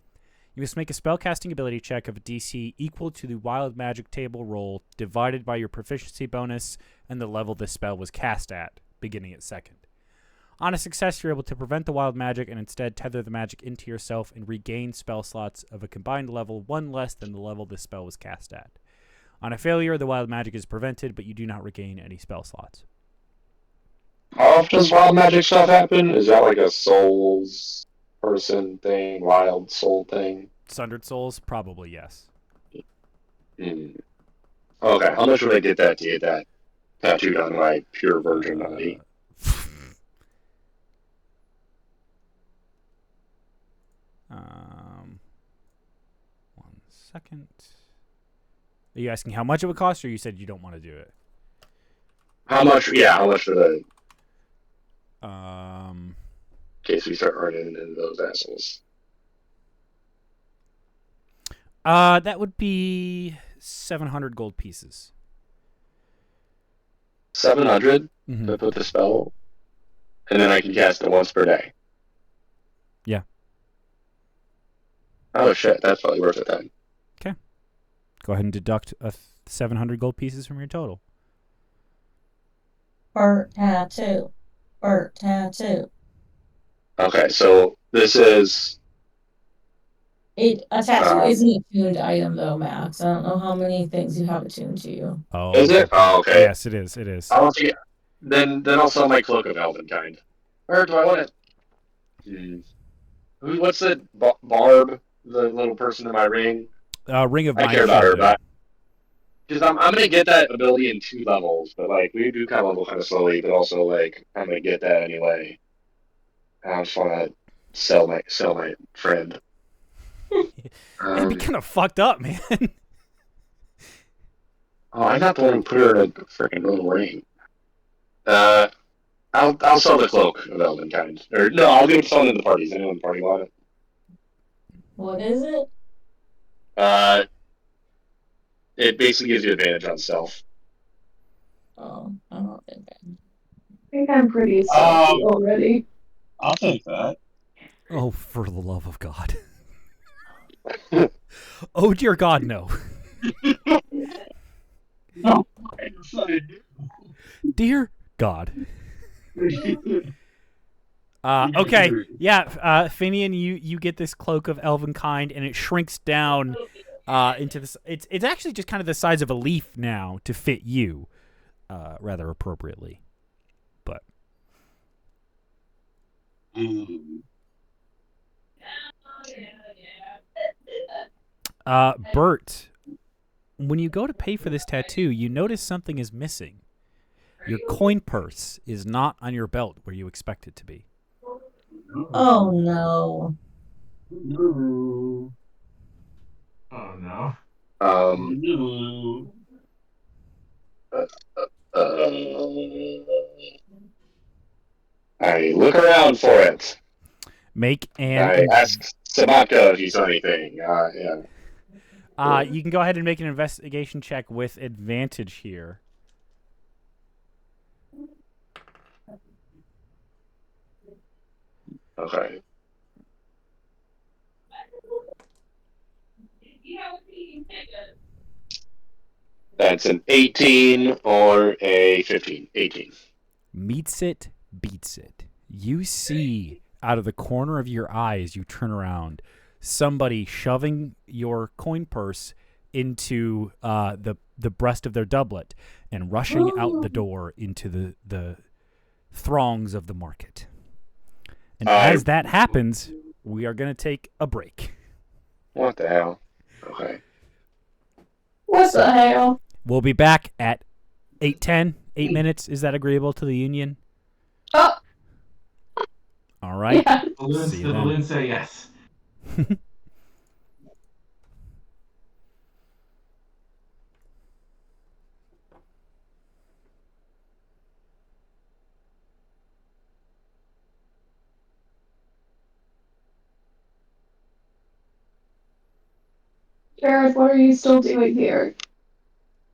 You must make a spellcasting ability check of a DC equal to the wild magic table roll divided by your proficiency bonus and the level this spell was cast at, beginning at second. On a success, you're able to prevent the wild magic and instead tether the magic into yourself and regain spell slots of a combined level 1 less than the level this spell was cast at. On a failure, the wild magic is prevented, but you do not regain any spell slots. How often does wild magic stuff happen? Is that like a souls person thing, wild soul thing? Sundered Souls? Probably yes. Okay, how much would I get that to get that tattooed on my pure virgin body? 1 second. Are you asking how much it would cost, or you said you don't want to do it? How much? Yeah, how much would I? In case we start running into those assholes. That would be 700 gold pieces. 700 to put the spell, and then I can cast it once per day. Yeah. Oh shit, that's probably worth it then. Okay. Go ahead and deduct 700 gold pieces from your total. Burt tattoo. Burt tattoo. Okay, so this is... A tattoo isn't a tuned item, though, Max. I don't know how many things you have attuned to you. Oh, is it? Oh, okay. Yes, it is. It is. Then I'll sell my Cloak of Elvenkind. Or do I want it? What's the Barb, the little person in my ring? Ring of Mind. I care about her, but because I'm gonna get that ability in 2 levels, but like we do kind of level kind of slowly, but also like I'm gonna get that anyway. I just want to sell my friend. It'd be kind of fucked up, man. Oh, I'm not the one who put her in a freaking little ring. I'll sell the Cloak of Elvenkind. Or no, I'll give it to someone in the party. Does anyone in the party want it? What is it? It basically gives you advantage on stealth. Oh, I don't think I think I'm pretty stealthy already. I'll take that. Oh, for the love of God. Oh, dear God, no. No, dear God. Okay, yeah, Finian, you get this Cloak of Elvenkind, and it shrinks down into this. It's actually just kind of the size of a leaf now to fit you, rather appropriately. But Bert, when you go to pay for this tattoo, you notice something is missing. Your coin purse is not on your belt where you expect it to be. Oh no. No. Oh no. No. I look around for it. I ask Samaka if he saw anything. Yeah. You can go ahead and make an investigation check with advantage here. Okay. That's an 18 or a 15. 18. Meets it, beats it. You see out of the corner of your eye as you turn around somebody shoving your coin purse into the breast of their doublet and rushing out the door into the throngs of the market. And as that happens, we are going to take a break. What the hell? Okay. What the hell? We'll be back at 8:10, 8 minutes. Is that agreeable to the union? Oh, All right. yeah. See you The then. balloons say yes. Jared, what are you still doing here?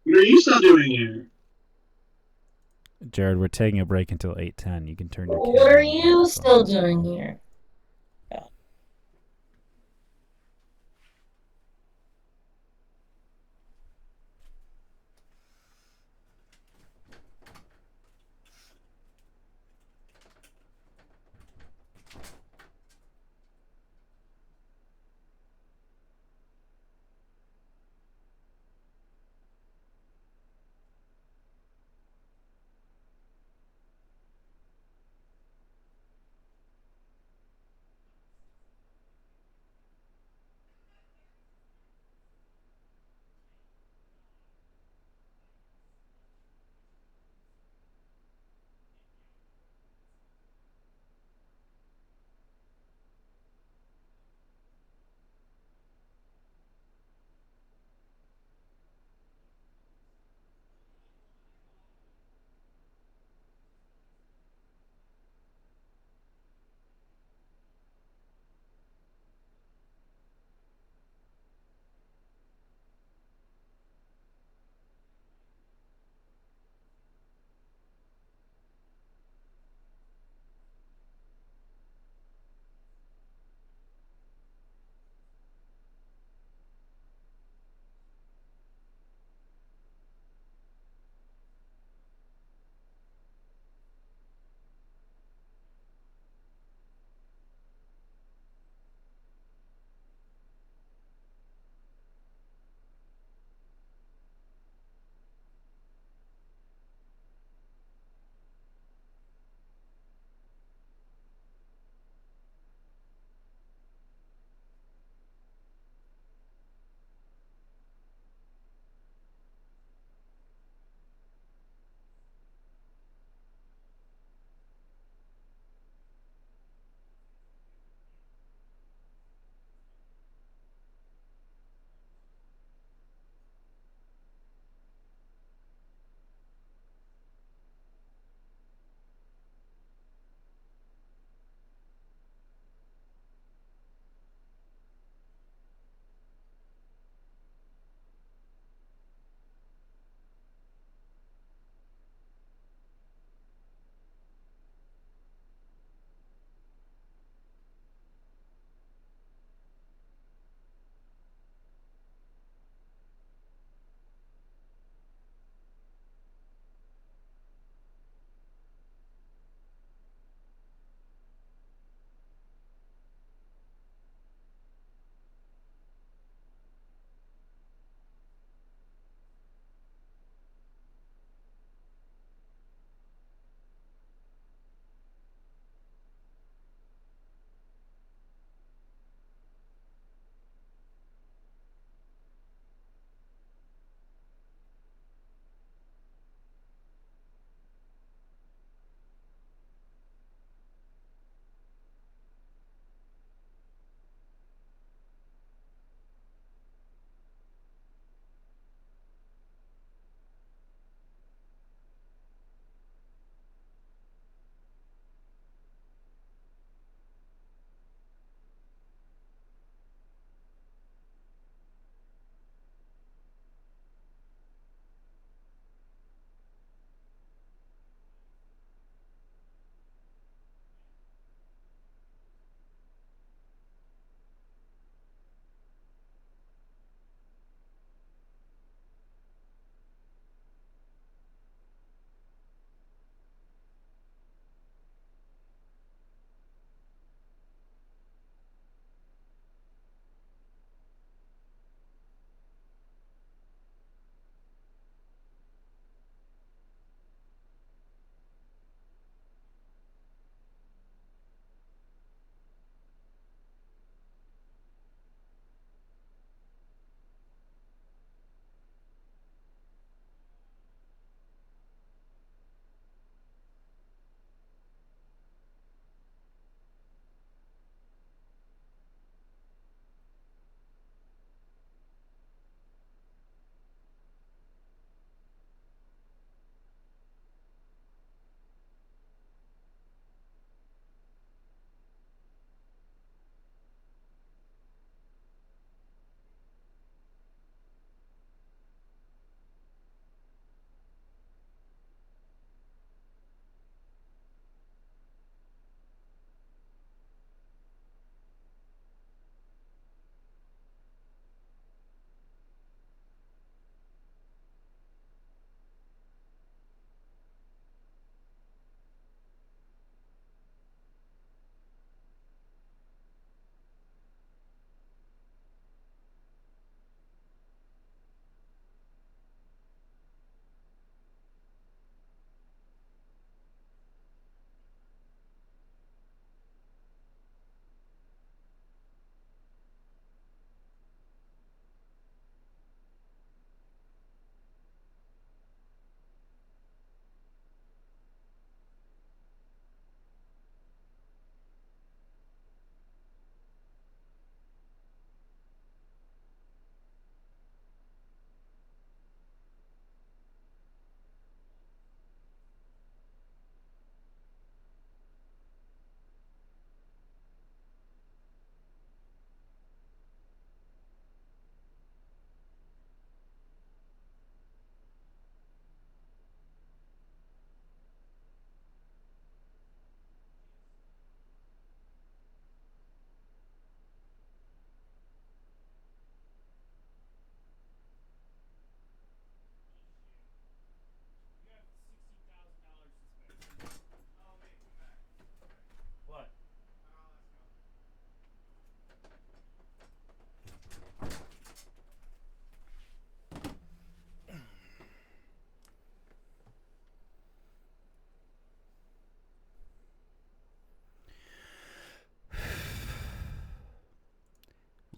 What are you still doing here? Jared, we're taking a break until 8:10. You can turn your What camera are and you microphone still off. doing here?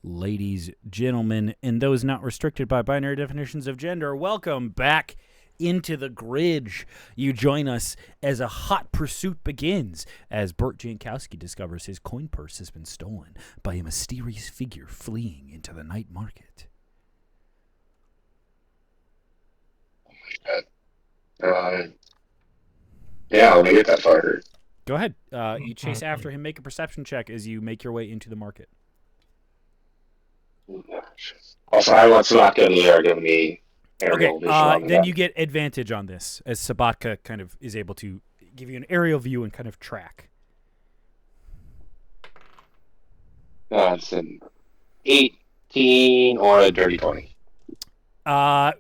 Ladies, gentlemen, and those not restricted by binary definitions of gender, welcome back into the Gridge. You join us as a hot pursuit begins as Bert Jankowski discovers his coin purse has been stolen by a mysterious figure fleeing into the night market. Yeah, let me get that far. Go ahead. You chase after him. Make a perception check as you make your way into the market. Also, I want Slotka in the air giving me aerial vision on then that. you get advantage on this as Sabatka kind of is able to give you an aerial view and kind of track. It's an 18 or a dirty 20.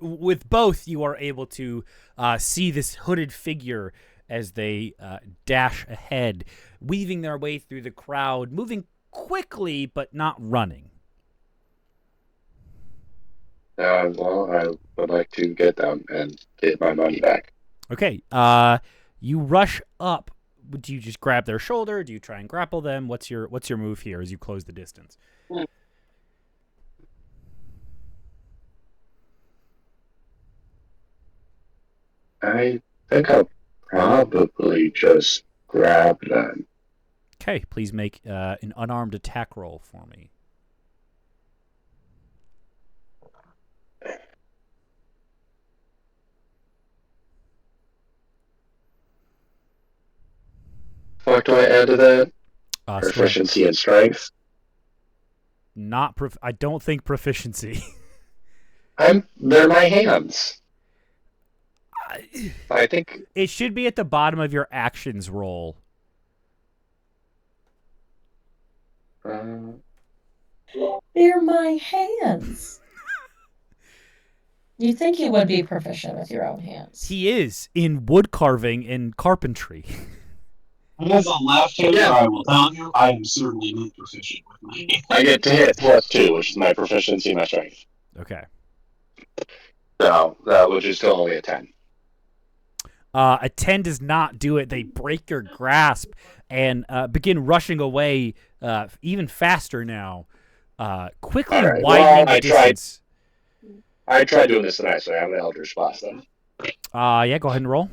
With both, you are able to see this hooded figure as they dash ahead, weaving their way through the crowd, moving quickly but not running. Well, I would like to get them and get my money back. Okay. You rush up. Do you just grab their shoulder? Do you try and grapple them? What's your move here as you close the distance? I think I'll probably just grab them. Okay. Please make an unarmed attack roll for me. What do I add to that? Strength. Proficiency and strength. I don't think proficiency. They're my hands. I think It should be at the bottom of your actions roll. They're my hands. You think he would be proficient with your own hands? He is in wood carving and carpentry. As a left-hander, I will tell you, I am certainly not proficient with my hands. I get to hit +2, which is my proficiency and my strength. Okay. So, which is still only a 10. A 10 does not do it. They break your grasp and begin rushing away even faster now, quickly All right. widening Well, the distance. I tried doing this the nice way. I'm an Eldritch Blast then. Yeah, go ahead and roll.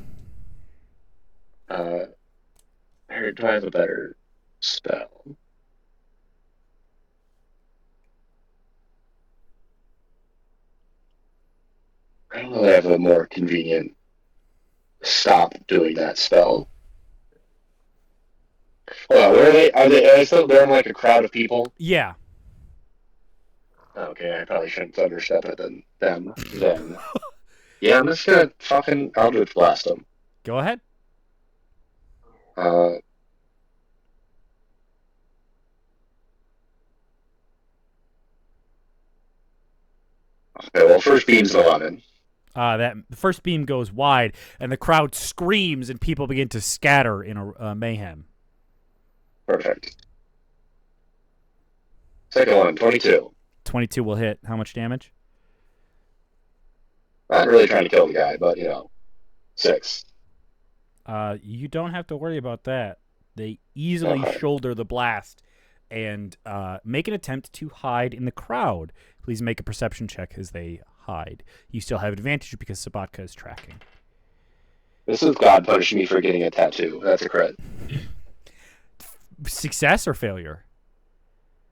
Do I have a better spell? I don't really have a more convenient stop doing that spell. Well, where are they? Are they still there in like a crowd of people? Yeah. Okay, I probably shouldn't understep it then. Then. Yeah, I'm just gonna fucking Eldritch Blast them. Go ahead. Okay, well, first beam's 11. The first beam goes wide, and the crowd screams, and people begin to scatter in a mayhem. Perfect. Second one, 22. 22 will hit. How much damage? Not really trying to kill the guy, but, 6. You don't have to worry about that. They easily shoulder the blast and make an attempt to hide in the crowd. Please make a perception check as they hide. You still have advantage because Sabatka is tracking. This is God punishing me for getting a tattoo. That's a crit. Success or failure?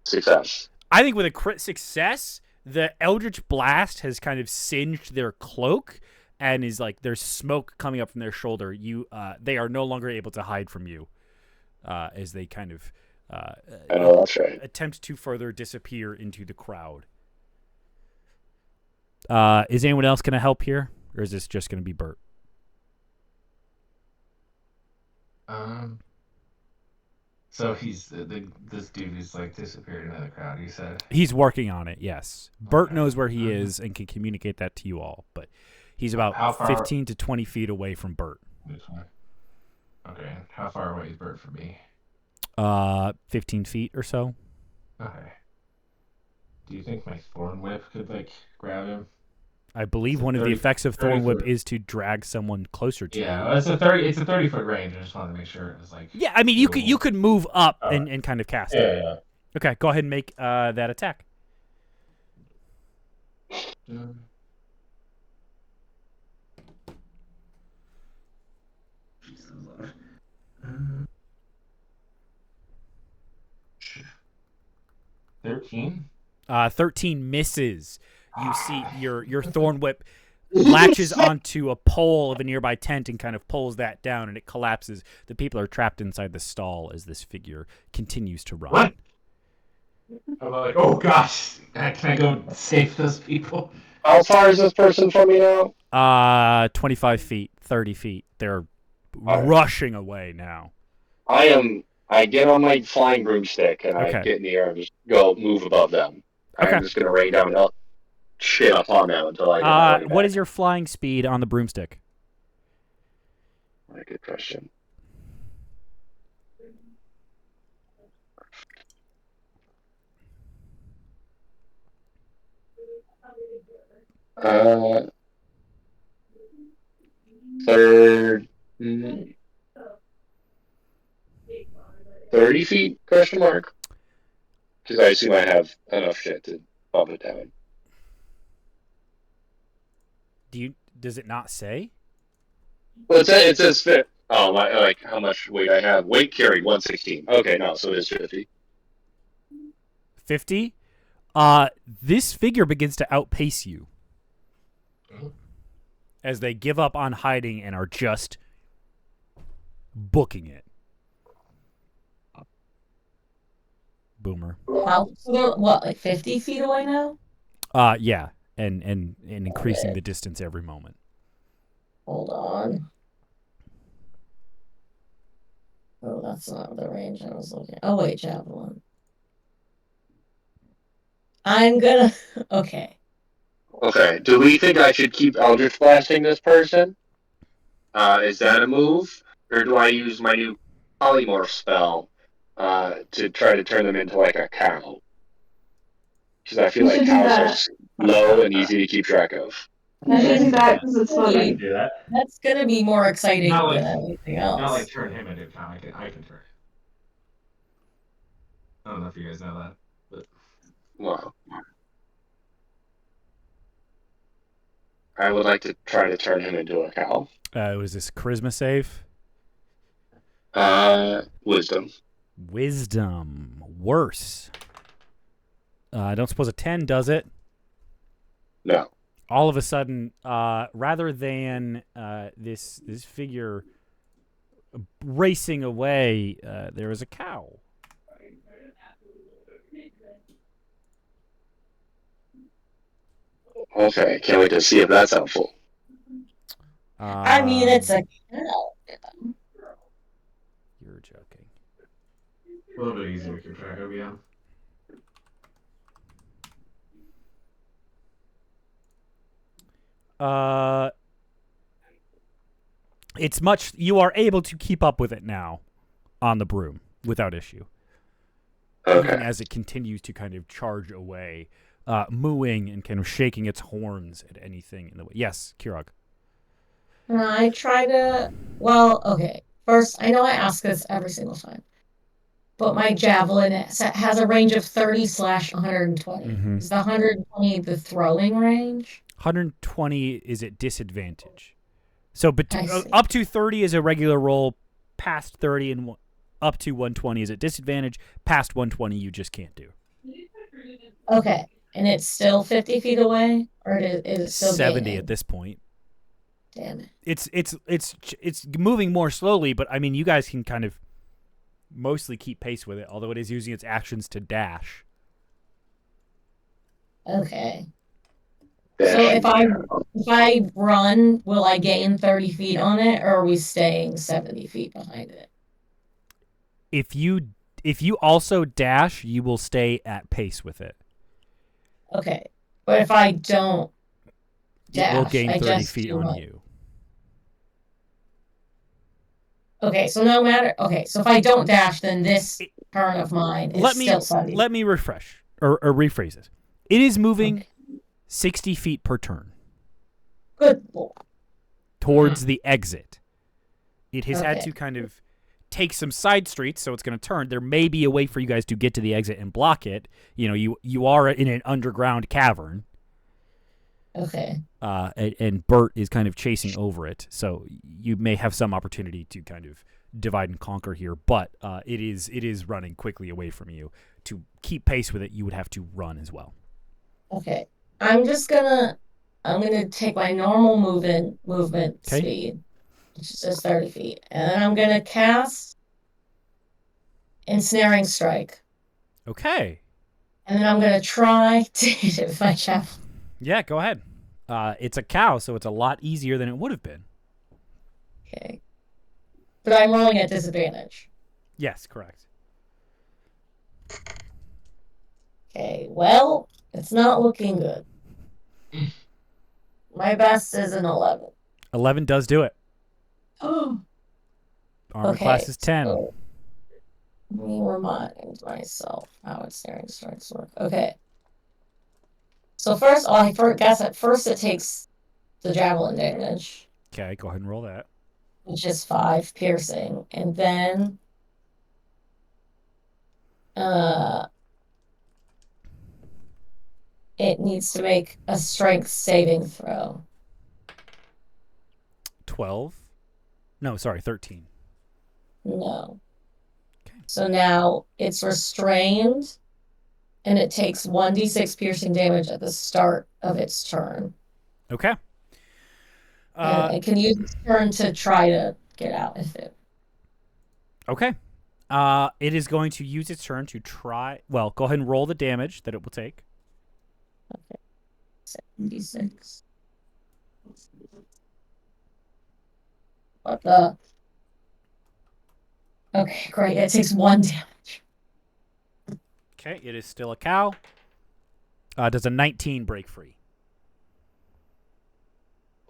Success. I think with a crit success, the Eldritch Blast has kind of singed their cloak and is like there's smoke coming up from their shoulder. They are no longer able to hide from you as they kind of that's right. attempt to further disappear into the crowd. Is anyone else going to help here, or is this just going to be Bert? So he's this dude is like disappeared into the crowd. You said He's working on it. Yes, Bert knows where he is and can communicate that to you all, but he's about 15 to 20 feet away from Bert. Okay, how far away is Bert from me? 15 feet or so. Okay. Do you think my Thorn Whip could grab him? I believe one of the effects of Thorn Whip is to drag someone closer to you. Yeah, it's a 30-foot range. I just wanted to make sure it was Yeah, I mean you could move up and kind of cast it. Yeah. Okay, go ahead and make that attack. Uh, 13. 13 misses. You see your thorn whip latches onto a pole of a nearby tent and kind of pulls that down, and it collapses. The people are trapped inside the stall as this figure continues to run. What? I'm like, oh gosh, can I go save those people? How far is this person from me now? 25 feet, 30 feet. They're Alright. rushing away now. I get on my flying broomstick and I Okay. get in the air and just go move above them. Okay. I'm just gonna rain down shit upon them until I get my way back. What is your flying speed on the broomstick? Good question. Third, 30 feet? Question mark. Because I assume I have enough shit to bump it down. Does it not say? Well, it says fit. Oh, like how much weight I have. Weight carried 116. Okay, no, so it is 50. 50? This figure begins to outpace you as they give up on hiding and are just booking it. Boomer. How? So they're what, like 50 feet away now? Yeah, and increasing the distance every moment. Hold on. Oh, that's not the range I was looking. Oh wait, javelin. I'm gonna. Okay. Okay, do we think I should keep Eldritch Blasting this person? Is that a move? Or do I use my new polymorph spell to try to turn them into like a cow? Because I feel You like should do cows are that. slow and easy to keep track of. You should do that because it's I can funny. do that. That's gonna be more exciting Not like- than anything Not like else. turn him into a cow. I can turn. I don't know if you guys know that, but Wow. I would like to try to turn him into a cow. Was this charisma save? Wisdom. Wisdom. Worse. I don't suppose a 10 does it. No. All of a sudden, rather than this figure racing away, there is a cow. Okay, can't wait to see if that's helpful. I mean, it's a cow. You're joking. a little bit easier to keep track of, yeah. It's much. You are able to keep up with it now on the broom without issue. Okay. Even as it continues to kind of charge away, mooing and kind of shaking its horns at anything in the way. Yes, Kirog. I try to. Well, okay. First, I know I ask this every single time, but my javelin has a range of 30/120. Mhm. Is the 120 the throwing range? 120 is at disadvantage. So I see. up to 30 is a regular roll. Past 30 and up to 120 is at disadvantage. Past 120 you just can't do. Okay, and it's still 50 feet away, or is it still 70 gaining? at this point. Damn it. It's moving more slowly, but I mean you guys can kind of mostly keep pace with it, although it is using its actions to dash. Okay. So if I run, will I gain 30 feet on it, or are we staying 70 feet behind it? If you also dash, you will stay at pace with it. Okay, but if I don't dash, It will gain I 30 just feet do on run. you. Okay, so no matter. Okay, so if I don't dash, then this turn of mine is still 70. Let me refresh or rephrase this. It is moving Okay. 60 feet per turn Good lord. towards the exit. It has had Okay. to kind of take some side streets, so it's going to turn. There may be a way for you guys to get to the exit and block it. You know, you are in an underground cavern. Okay. And Bert is kind of chasing over it. So you may have some opportunity to kind of divide and conquer here, but it is running quickly away from you. To keep pace with it, you would have to run as well. Okay. I'm gonna take my normal movement Okay. speed, which is just 30 feet, and then I'm gonna cast Ensnaring Strike. Okay. And then I'm gonna try to hit it with my javelin. Yeah, go ahead. It's a cow, so it's a lot easier than it would have been. Okay. But I'm rolling at disadvantage. Yes, correct. Okay, well, it's not looking good. My best is an 11. 11 does do it. Oh. Armor class is 10. So let me remind myself how ensnaring strikes work. Okay. So first, I guess at first it takes the javelin damage, Okay, go ahead and roll that. which is 5 piercing, and then it needs to make a strength saving throw. 12? No, sorry, 13. No. Okay. So now it's restrained, and it takes 1d6 piercing damage at the start of its turn. Okay. And it can use its turn to try to get out if it. Okay. It is going to use its turn to try. Well, go ahead and roll the damage that it will take. Okay. 76. What the? Okay, great. It takes 1 damage. Okay, it is still a cow. Does a 19 break free?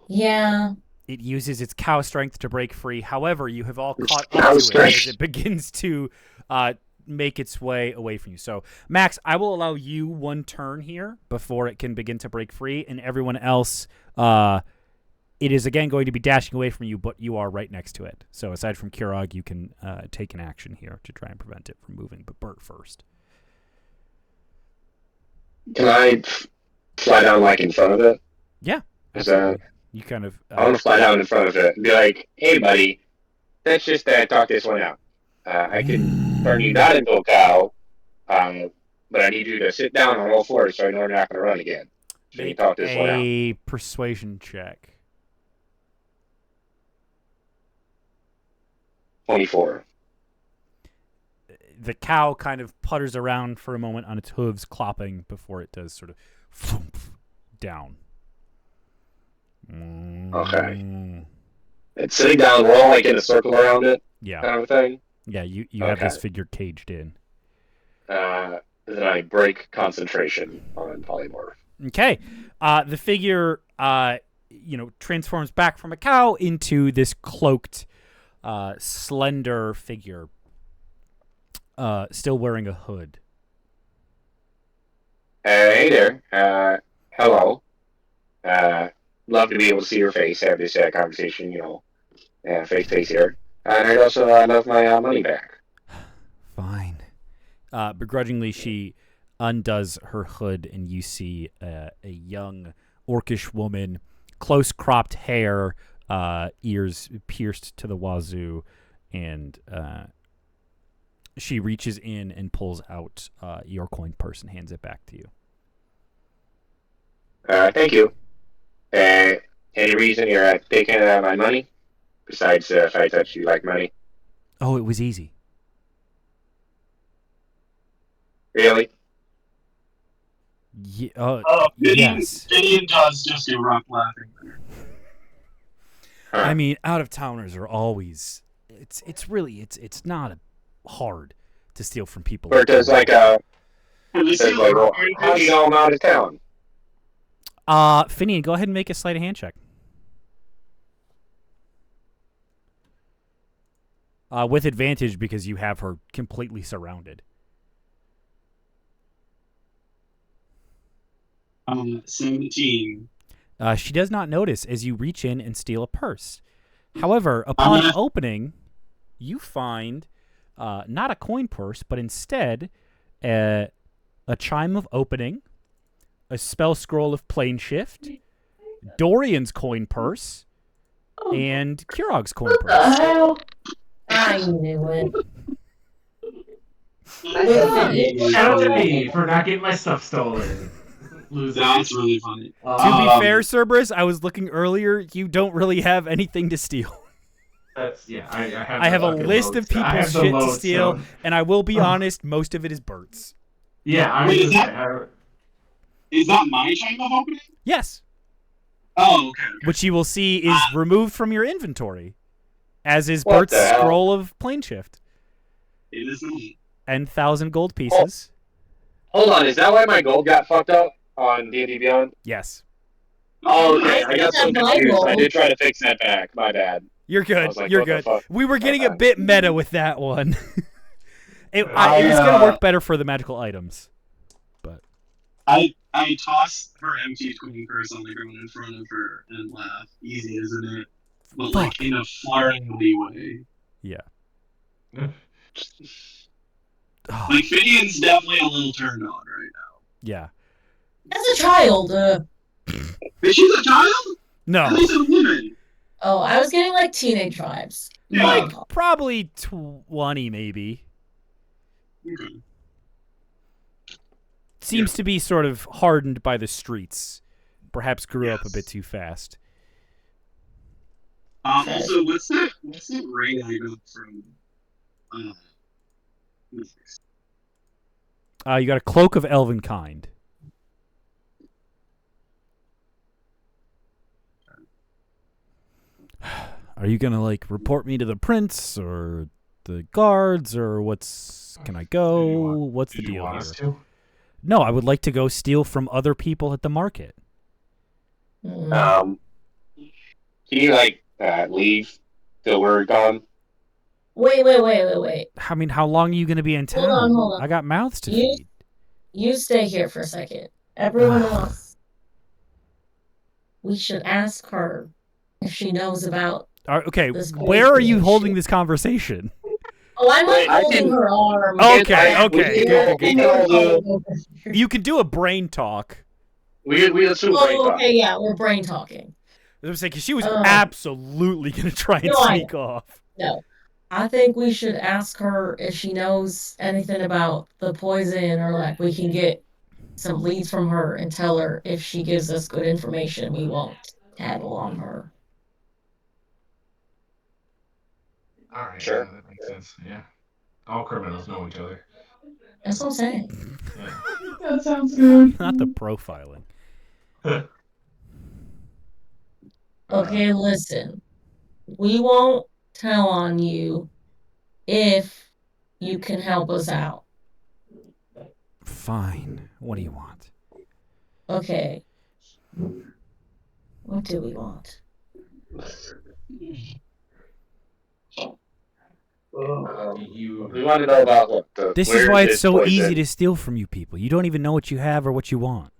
Yeah. It uses its cow strength to break free. However, you have all caught Cow up to it strength. as it begins to make its way away from you. So, Max, I will allow you 1 turn here before it can begin to break free, and everyone else, it is again going to be dashing away from you, but you are right next to it. So, aside from Kirog, you can take an action here to try and prevent it from moving. But Bert first. Can I fly down like in front of it? Yeah, Is absolutely. You kind of. I want to fly down in front of it and be like, "Hey, buddy, let's just talk this one out. I can turn you not into a cow, but I need you to sit down on all fours so I know you're not going to run again. So you Make talk this one out." a persuasion check. 24. The cow kind of putters around for a moment on its hooves, clopping before it does sort of down. Okay. It's sitting down. We're all like in a circle around it, Yeah. kind of a thing. Yeah, you have this figure caged in. Then I break concentration on polymorph. Okay. The figure, transforms back from a cow into this cloaked, slender figure, still wearing a hood. Hey there. Hello. Love to be able to see your face, have this conversation, face to face here. And I'd also love my money back. Fine. Begrudgingly, she undoes her hood, and you see a young orcish woman, close cropped hair, ears pierced to the wazoo, and she reaches in and pulls out your coin purse and hands it back to you. Thank you. Any reason you're taking my money? Besides if I touch you like money? Oh, it was easy. Really? Yeah, Gideon, yes. Gideon does just erupt laughing there. Huh. I mean, out of towners are always. It's really not hard to steal from people. Or does Can they says steal like, the well, how do you know I'm out of town? Finian, go ahead and make a sleight of hand check. With advantage because you have her completely surrounded. 17. She does not notice as you reach in and steal a purse. However, upon opening, you find not a coin purse, but instead a chime of opening, a spell scroll of plane shift, Dorian's coin purse, and Kurog's coin What the purse. hell? I knew it. Shout out to me for not getting my stuff stolen. Loser. That's really funny. To be fair, Cerberus, I was looking earlier. You don't really have anything to steal. That's I have a list of people's shit to steal, and I will be honest, most of it is Bert's. Yeah, Wait, is that my time of opening? Yes. Oh, okay. Which you will see is removed from your inventory, as is What Bert's the hell? scroll of plane shift. It is neat. And 1,000 gold pieces. Hold on, is that why my gold got fucked up on D&D Beyond? Yes. Oh, okay. I got so That's my confused. I gold. did try to fix that back. My bad. You're I good. was like, You're what the good. fuck? We were getting a Okay. bit meta with that one. It was going to work better for the magical items. But I toss her empty twin purse on the ground in front of her and laugh. Easy, isn't it? But like in a flirtingly way. yeah. Like Fidion's definitely a little turned on right now. Yeah. As a child, Is she a child? No. At least a woman. oh, I was getting like teenage vibes. Yeah. Like probably 20 maybe. Okay. Seems to be sort of hardened by the streets. Perhaps grew up a bit too fast. Also, what's that ring I got from? You got a cloak of elven kind. Are you gonna like report me to the prince or the guards or can I go? What's the deal here? No, I would like to go steal from other people at the market. Can you like leave till we're gone? Wait. I mean, how long are you gonna be in town? Hold on. I got mouths to You- feed. You stay here for a second. Everyone else, we should ask her if she knows about. Okay, This where are you bullshit. holding this conversation? Oh, I'm like Wait, I holding can- her arm. Okay. We can all do. You can do a brain talk. Let's do a brain Oh, talk. okay, yeah, we're brain talking. I was saying, because she was Oh. absolutely gonna try and No, I sneak off. No, I think we should ask her if she knows anything about the poison, or like we can get some leads from her and tell her if she gives us good information, we won't tattle on her. All right, Sure. yeah, that makes sense. Yeah, all criminals know each other. That's what I'm saying. Yeah. That sounds good. Not the profiling. Okay, listen. We won't tell on you if you can help us out. Fine. What do you want? Okay. What do we want? We want to know about This is why it's so easy to steal from you people. You don't even know what you have or what you want.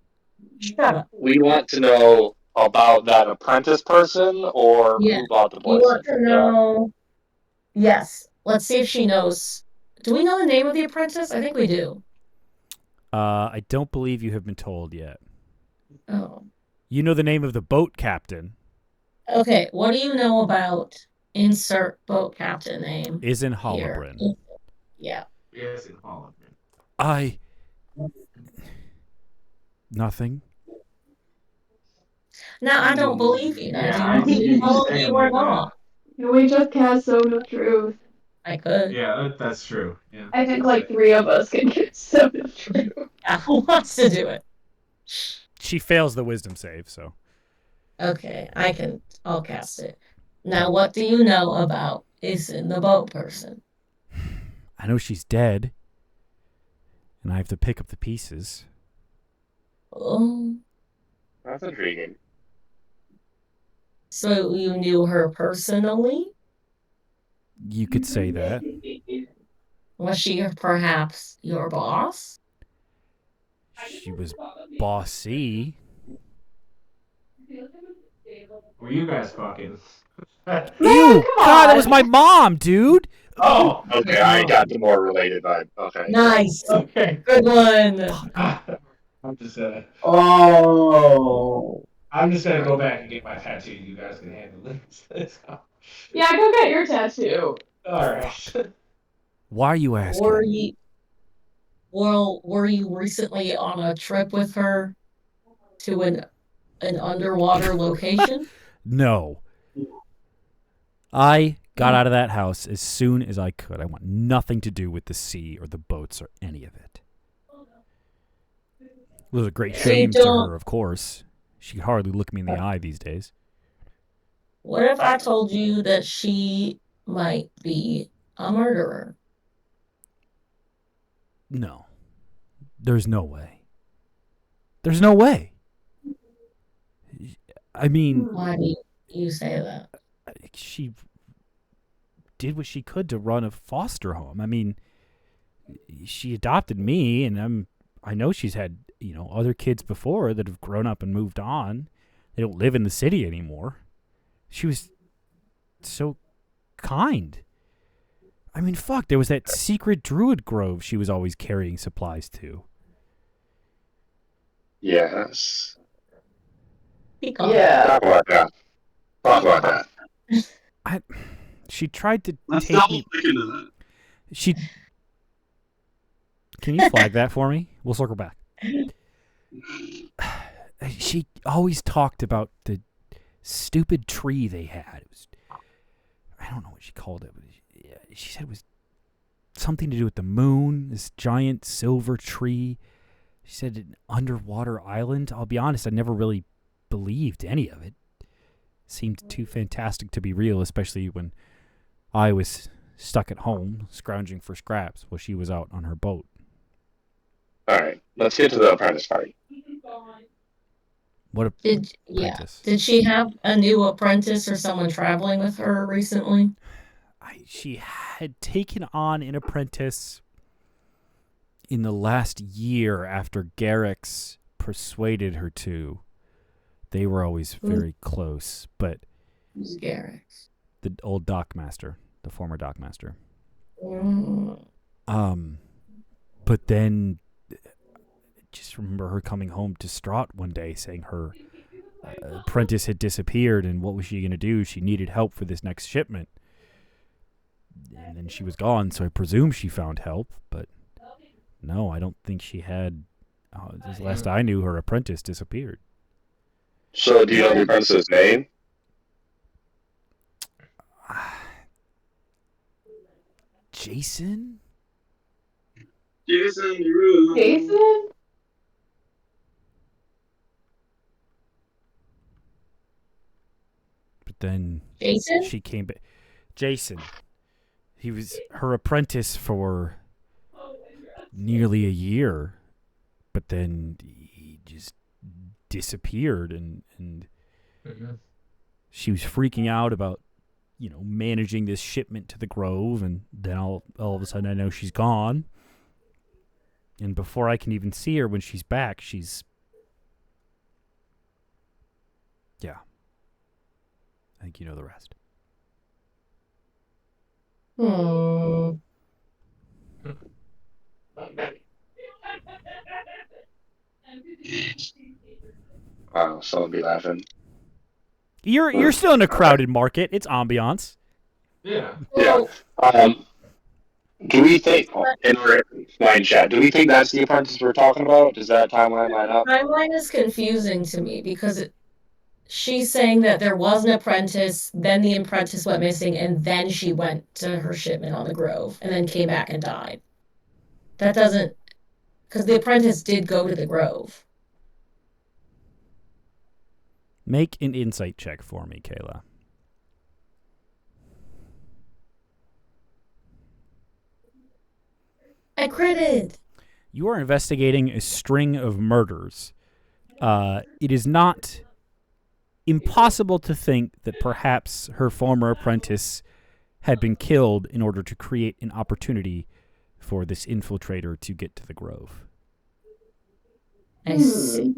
Shut up. We want to know about that apprentice person or Yeah. who bought the We poison. want to know. Yes. Let's see if she knows. Do we know the name of the apprentice? I think we do. I don't believe you have been told yet. Oh. You know the name of the boat captain. Okay. What do you know about insert boat captain name? Is in here? Hollabrin. Yeah. Yes, in Holland. Nothing. Now I don't believe you. Yeah, Now, do you know if you or not? Can we just cast Zone of Truth? I could. Yeah, that's true. Yeah. I think like 3 of us can get Zone of Truth. Yeah, who wants to do it? She fails the wisdom save, so. Okay, I'll cast it. Now, what do you know about Isin, the boat person? I know she's dead. And I have to pick up the pieces. Oh, That's intriguing. so you knew her personally? You could say that. Was she perhaps your boss? She was bossy. Were you guys fucking? Ew! God, that was my mom, dude! Oh. Okay, I got the more related vibe. Okay. Nice. Okay. Good one. I'm just Oh. I'm just gonna go back and get my tattoo. You guys can handle this. Yeah, go get your tattoo. All right. Why are you Were asking? you well, were you recently on a trip with her to an underwater location? No. I got out of that house as soon as I could. I want nothing to do with the sea or the boats or any of it. It was a great So you shame to don't. her, of course. She could hardly look me in the eye these days. What if I told you that she might be a murderer? No. There's no way. There's no way. I mean, Why do you say that? she did what she could to run a foster home. I mean, she adopted me, and I know she's had, other kids before that have grown up and moved on. They don't live in the city anymore. She was so kind. I mean, fuck, there was that secret druid grove she was always carrying supplies to. Yes. Speak on Yeah. Talk about that. Talk Speak about on that. She tried to Let's take double me. click into that. She. Can you flag that for me? We'll circle back. She always talked about the stupid tree they had. It was, I don't know what she called it, but she said it was something to do with the moon, this giant silver tree. She said an underwater island. I'll be honest, I never really believed any of it. It seemed too fantastic to be real, especially when I was stuck at home scrounging for scraps while she was out on her boat. All right, let's get to the apprentice party. What a apprentice. Did she have a new apprentice or someone traveling with her recently? She had taken on an apprentice in the last year after Garrick's persuaded her to. They were always very close, but Who's Garrick's? the old dockmaster, the former dockmaster. But then just remember her coming home distraught one day saying her apprentice had disappeared and what was she going to do? She needed help for this next shipment. And then she was gone, so I presume she found help, but no, I don't think she had. Last I knew, her apprentice disappeared. So, do you know the apprentice's name? Jason? Jason? But then Jason? she came back. Jason. He was her apprentice for nearly a year, but then he just disappeared, and she was freaking out about, managing this shipment to the Grove, and then all of a sudden I know she's gone. And before I can even see her when she's back, she's... Yeah. I think you know the rest. Wow, someone be laughing. You're still in a crowded market. It's ambiance. Yeah. Yeah. Do we think, in our mind chat, do we think that's the apprentice we're talking about? Does that timeline line up? Timeline is confusing to me because she's saying that there was an apprentice, then the apprentice went missing, and then she went to her shipment on the Grove, and then came back and died. That doesn't... Because the apprentice did go to the Grove. Make an insight check for me, Kayla. I critted. You are investigating a string of murders. It is not impossible to think that perhaps her former apprentice had been killed in order to create an opportunity for this infiltrator to get to the Grove. I see.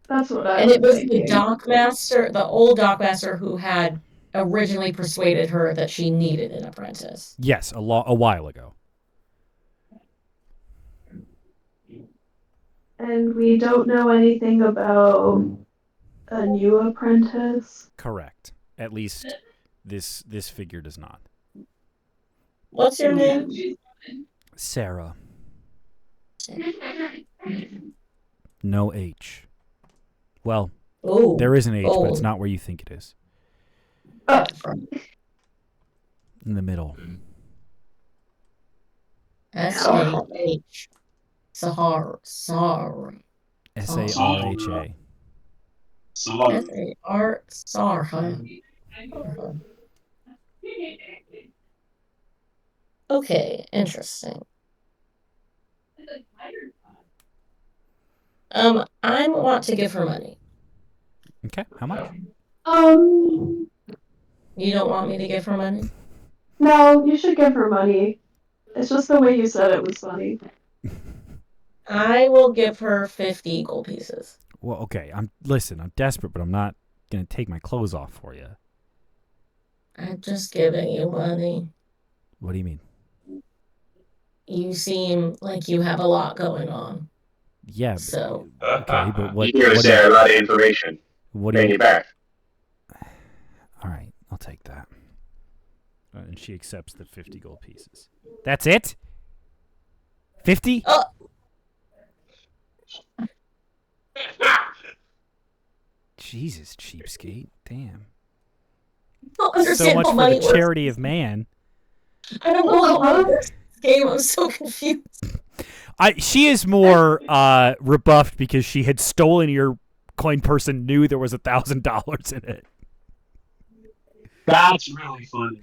That's what I And was it was thinking. the old dockmaster who had originally persuaded her that she needed an apprentice. Yes, a while ago. And we don't know anything about a new apprentice. Correct. At least this figure does not. What's your name? Sarah. No H. Well, Oh, there is an H, but it's gold. not where you think it is. In the middle. S-A-H. Sahar. Sarha. So, S-A-R. Sarha. Okay, interesting. I want to give her money. Okay, how much? You don't want me to give her money? No, you should give her money. It's just the way you said it was funny. I will give her 50 gold pieces. Well, okay. I'm desperate, but I'm not gonna take my clothes off for you. I'm just giving you money. What do you mean? You seem like you have a lot going on. Yeah. So. Okay, but what? You're gonna What? say a lot of information. What do Paying you? you back. All right, I'll take that. And she accepts the 50 gold pieces. That's it? 50? Jesus, cheapskate. Damn. I don't So understand much how for money the works. charity of man. I don't know how money works in this game. I'm so confused. She is more rebuffed because she had stolen your coin purse and knew there was $1,000 in it. that's really funny.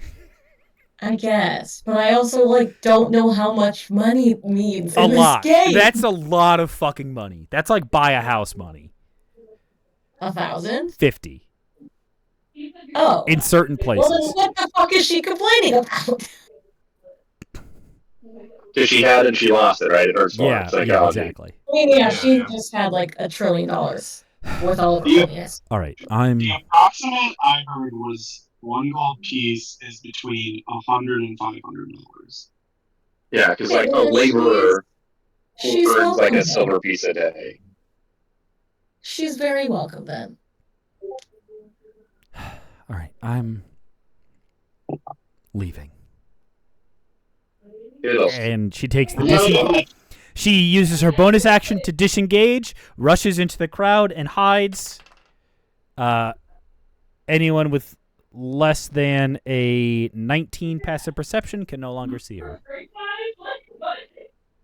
I guess, but I also don't know how much money means A in this lot. game. That's a lot of fucking money. That's like buy a house money. 1,000? 50. Oh. In certain places. Well, then what the fuck is she complaining about? Because she had and she lost it, right? It hurts more. Yeah, It's psychology. exactly. I mean, yeah, she Yeah. just had $1 trillion worth all of her Yeah. coins. All right, The approximate I heard was one gold piece is between $100 and $500. Yeah, because like a Well, laborer she's earns like welcome a then. silver piece a day. She's very welcome then. All right, I'm leaving. And she takes the She uses her bonus action to disengage, rushes into the crowd, and hides. Anyone with less than a 19 passive perception can no longer see her.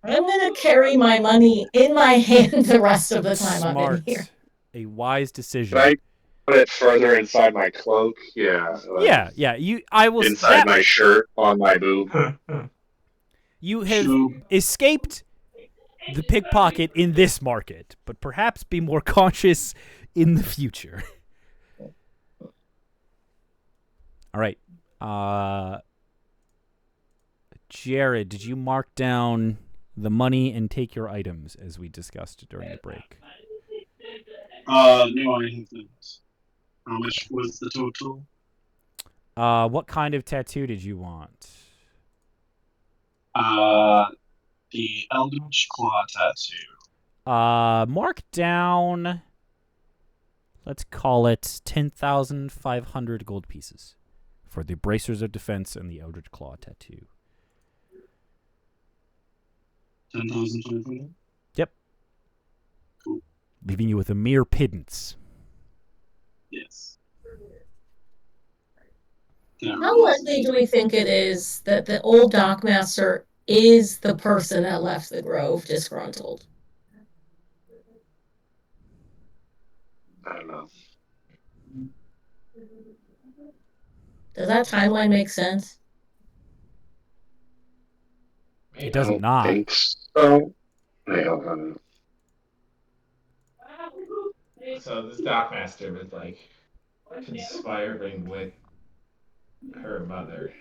I'm gonna carry my money in my hand the rest of the time I'm in here. Smart. A wise decision. Can I put it further inside my cloak? Yeah. Yeah. I will. Inside my shirt, on my boob. You have escaped the pickpocket in this market, but perhaps be more cautious in the future. All right. Jared, did you mark down the money and take your items as we discussed during the break? No, I haven't. How much was the total? What kind of tattoo did you want? The Eldritch Claw tattoo. Mark down, let's call it 10,500 gold pieces for the Bracers of Defense and the Eldritch Claw tattoo. 10,500? Yep. Cool. Leaving you with a mere pittance. Yes. How likely do we think it is that the old Dockmaster is the person that left the Grove disgruntled? I don't know. Does that timeline make sense? It does I don't not. think so. I don't know. So this Dockmaster was conspiring with her mother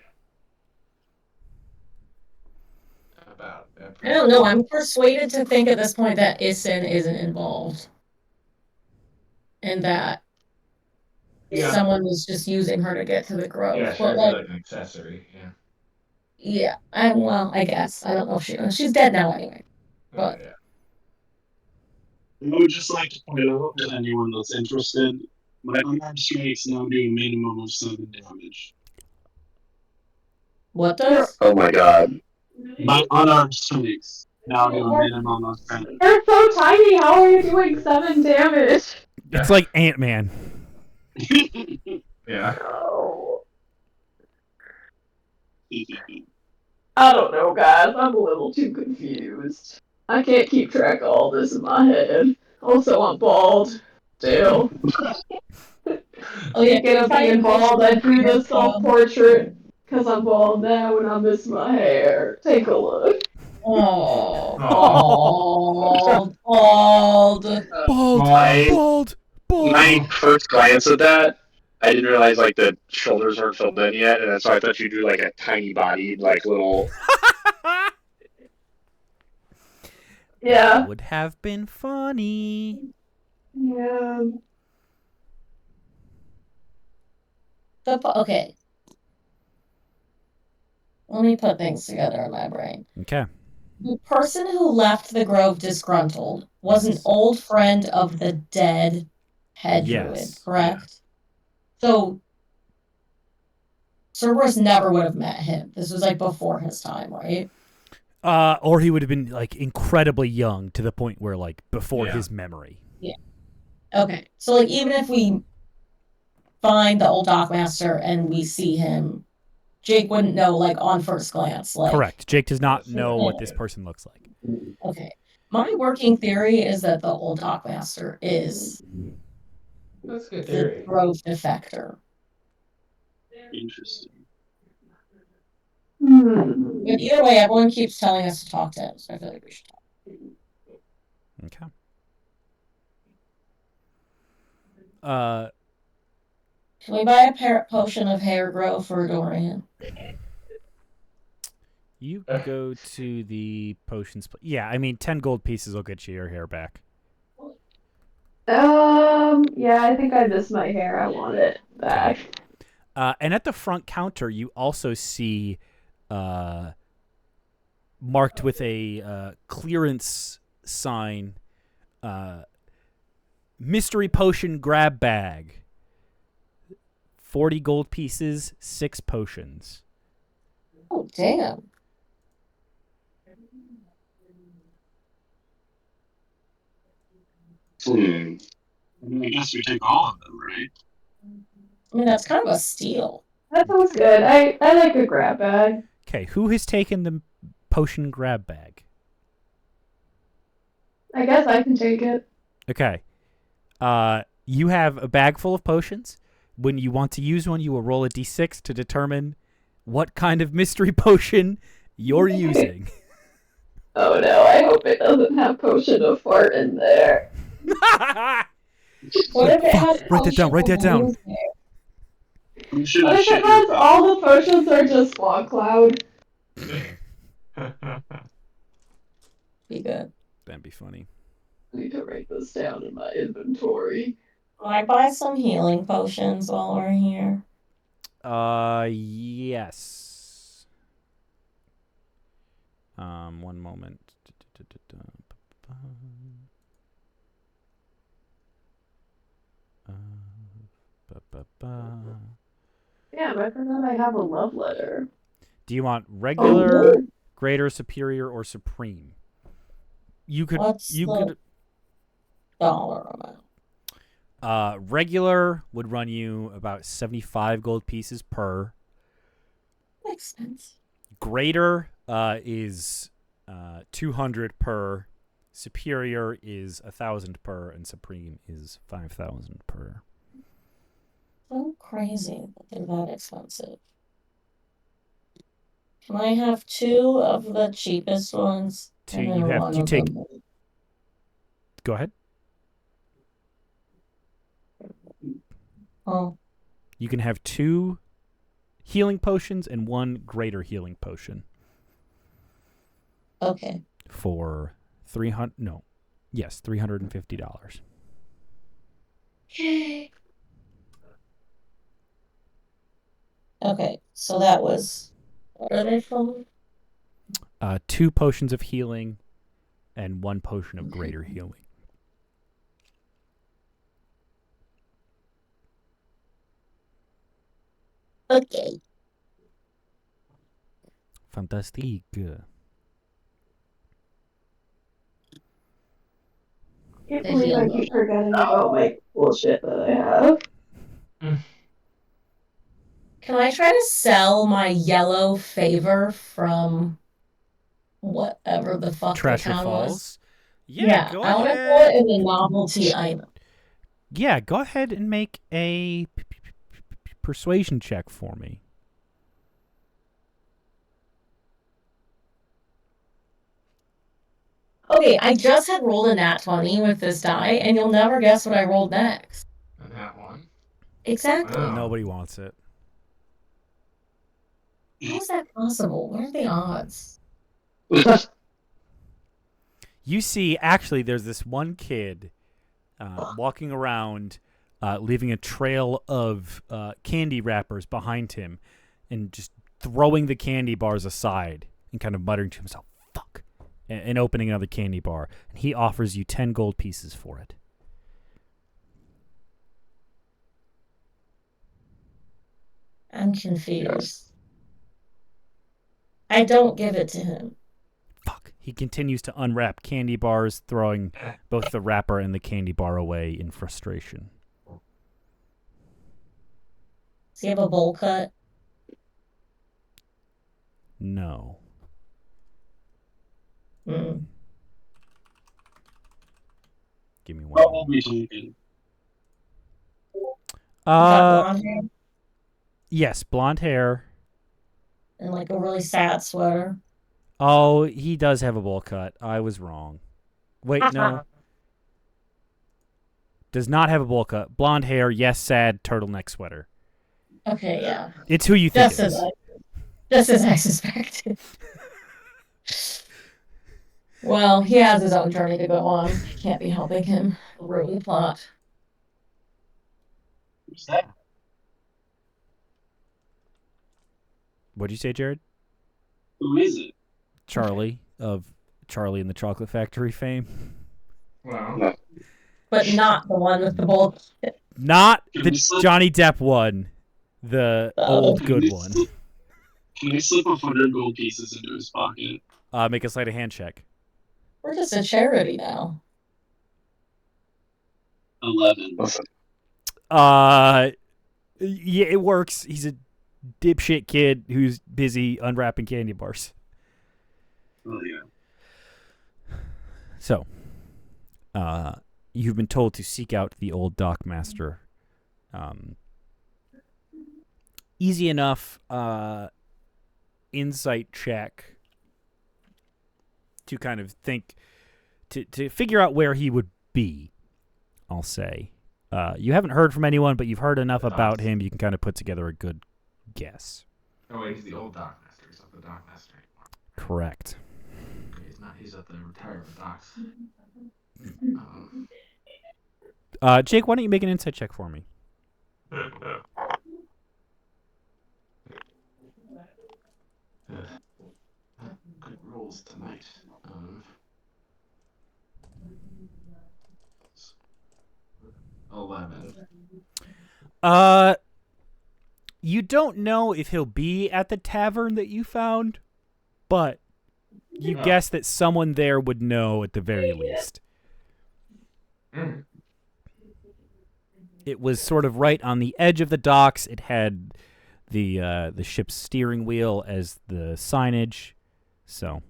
about. I don't know. I'm persuaded to think at this point that Isin isn't involved, and that someone was just using her to get to the Grove. Yeah, but like an accessory. Yeah. Yeah. I guess I don't know if she's dead now anyway. But yeah. I would just like to point out to anyone that's interested, my unarmed strikes now do a minimum of 7 damage. What does? Oh my god. My unarmed strikes now do a minimum of 7. You're so tiny. How are you doing 7 damage? It's like Ant-Man. Yeah. Oh. I don't know, guys. I'm a little too confused. I can't keep track of all this in my head. Also, I'm bald. Still. Oh yeah, Speaking of being bald, I drew this self-portrait because I'm bald now and I miss my hair. Take a look. Oh, Aw. bald. Bald, I bald, my bald. first glance at that, I didn't realize like the shoulders weren't filled in yet, and so I thought you drew like a tiny body, like little. Yeah. That would have been funny. Yeah. Okay. Let me put things together in my brain. Okay. The person who left the grove disgruntled was an old friend of the dead head druid, Yes. correct? So Cerberus never would have met him. This was like before his time, right? Or he would have been like incredibly young to the point where like before Yeah. his memory. Okay. So like even if we find the old Dockmaster and we see him, Jake wouldn't know like on first glance. Like Correct. Jake does not know what this person looks like. Okay. My working theory is that the old Dockmaster is That's a good the theory. grove defector. Interesting. But either way, everyone keeps telling us to talk to him, so I feel like we should talk. Okay. Can we buy a potion of hair growth for Dorian? You go to the potions. Yeah, I mean, 10 gold pieces will get you your hair back. Yeah, I think I missed my hair. I want it back. And at the front counter, you also see marked with a clearance sign, mystery potion grab bag. 40 gold pieces, 6 potions. Oh, damn. I mean, I guess we take all of them, right? I mean, that's kind of a steal. That sounds good. I like a grab bag. Okay, who has taken the potion grab bag? I guess I can take it. Okay. You have a bag full of potions. When you want to use one, you will roll a d6 to determine what kind of mystery potion you're using. Oh no, I hope it doesn't have potion of fart in there. What if it has Write that down, write that down. What if it has all the potions are just fog cloud? Be good. That'd be funny. I need to write this down in my inventory. Can I buy some healing potions while we're here? Yes. One moment. Damn, I forgot I have a love letter. Do you want regular, greater, superior, or supreme? What's the dollar amount? Regular would run you about 75 gold pieces per. Makes sense. Greater is 200 per. Superior is 1,000 per, and supreme is 5,000 per. So crazy that they're that expensive. Can I have 2 of the cheapest ones? Two. You take. Go ahead. Oh. You can have 2 healing potions and 1 greater healing potion. Okay. For $350. Okay, so that was, what are they called? 2 potions of healing and 1 potion of greater healing. Okay. Fantastique. Can't If believe I you keep forgetting about my bullshit that I have. can I try to sell my yellow favor from whatever the fuck the Treasure town was? Falls. Yeah, Yeah, go I want to put it ahead. in the novelty item. Yeah, go ahead and make a persuasion check for me. Okay, I just had rolled a nat 20 with this die, and you'll never guess what I rolled next. And that one. Exactly. Wow. Nobody wants it. How is that possible? What are the odds? You see, actually, there's this one kid walking around, leaving a trail of candy wrappers behind him, and just throwing the candy bars aside and kind of muttering to himself, "Fuck," and opening another candy bar. And he offers you 10 gold pieces for it. I'm confused. I don't give it to him. Fuck. He continues to unwrap candy bars, throwing both the wrapper and the candy bar away in frustration. Does he have a bowl cut? No. Mm. Give me one. Probably taken. Got blonde hair Yes, blonde hair. and like a really sad sweater. Oh, he does have a bowl cut. I was wrong. Wait, no. Does not have a bowl cut. Blonde hair, yes, sad turtleneck sweater. Okay, yeah. It's who you think Just it is. as I suspected. Well, he has his own journey to go on. Can't be helping him ruin the plot. Who's that? What'd you say, Jared? Who is it? Charlie of Charlie and the Chocolate Factory fame. Wow. But not the one with the bowl. Not Can the we slip- Johnny Depp one. The old Can good we one. Can we slip 100 gold pieces into his pocket? Make a sleight of hand check. We're just a charity now. 11. Yeah, it works. He's a dipshit kid who's busy unwrapping candy bars. Oh, yeah. So, you've been told to seek out the old dockmaster. Easy enough insight check to kind of think, to figure out where he would be, I'll say. You haven't heard from anyone, but you've heard enough about him. You can kind of put together a good guess. Oh wait, he's the old dockmaster. He's not the dockmaster anymore. Correct. He's not. He's at the retirement docks. Jake, why don't you make an insight check for me? Good rolls tonight. 11. You don't know if he'll be at the tavern that you found, but you guess that someone there would know at the very least. It was sort of right on the edge of the docks. It had the ship's steering wheel as the signage. So,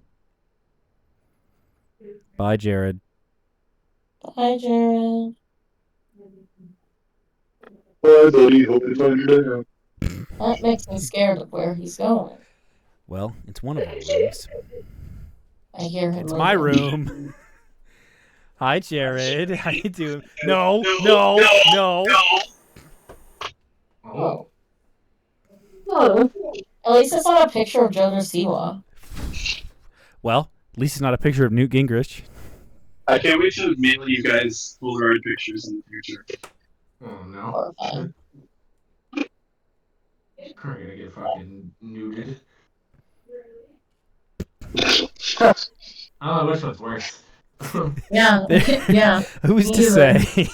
bye, Jared. Hi, Jared. Bye, buddy. Hope you find your day out. That makes me scared of where he's going. Well, it's one of our rooms. I hear him. It's my room. Hi, Jared. How you doing? No. Oh. Oh. At least it's not a picture of Joe Siwa. Well, at least it's not a picture of Newt Gingrich. I can't wait to mail you guys Polaroid pictures in the future. Oh no. Horrifying. We're gonna get fucking nuded. I don't know which one's worse. Yeah. Yeah. Who's to Neither. say?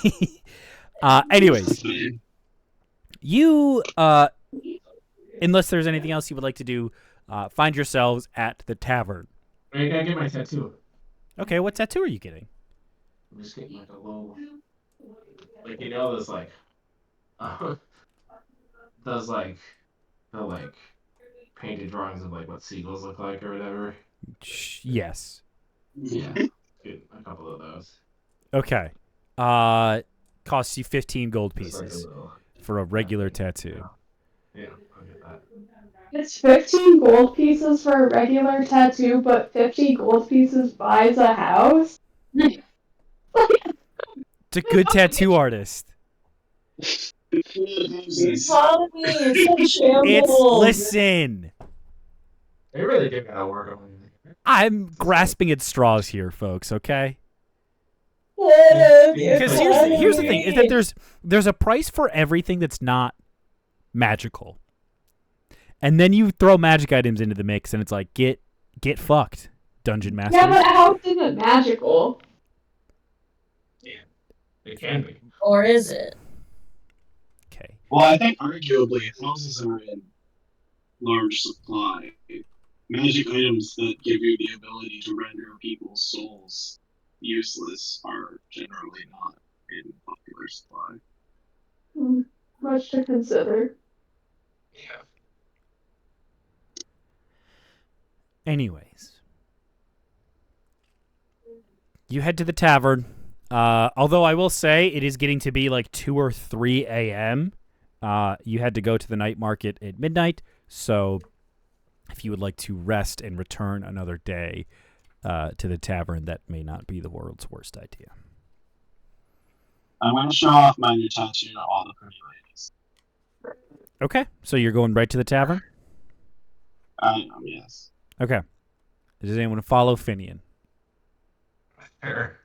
Anyways, you unless there's anything else you would like to do, find yourselves at the tavern. I gotta get my tattoo. Okay, what tattoo are you getting? I'm just getting like a little, like those uh, those the painted drawings of like what seagulls look like or whatever. Yes. Yeah, get a couple of those. Okay. Costs you 15 gold Just like a pieces little for a regular tattoo. Yeah, I'll get that. It's 15 gold pieces for a regular tattoo, but 50 gold pieces buys a house? It's a good tattoo artist. Economy is in It's shambles. listen. They really do gotta work on it. I'm grasping at straws here, folks, okay? Because Because here's the thing is that there's a price for everything that's not magical. And then you throw magic items into the mix and it's like get fucked, dungeon master. Yeah, but how is it magical? It can be. Or is it? Okay. Well, I think arguably houses are in large supply. Magic items that give you the ability to render people's souls useless are generally not in popular supply. Much to consider. Yeah. Anyways. You head to the tavern. Although I will say it is getting to be like 2 or 3 a.m. You had to go to the night market at midnight, so if you would like to rest and return another day to the tavern, that may not be the world's worst idea. I'm going to show off my new tattoo to all the pretty ladies. Okay, so you're going right to the tavern? I am, yes. Okay. Does anyone follow Finian? Sure.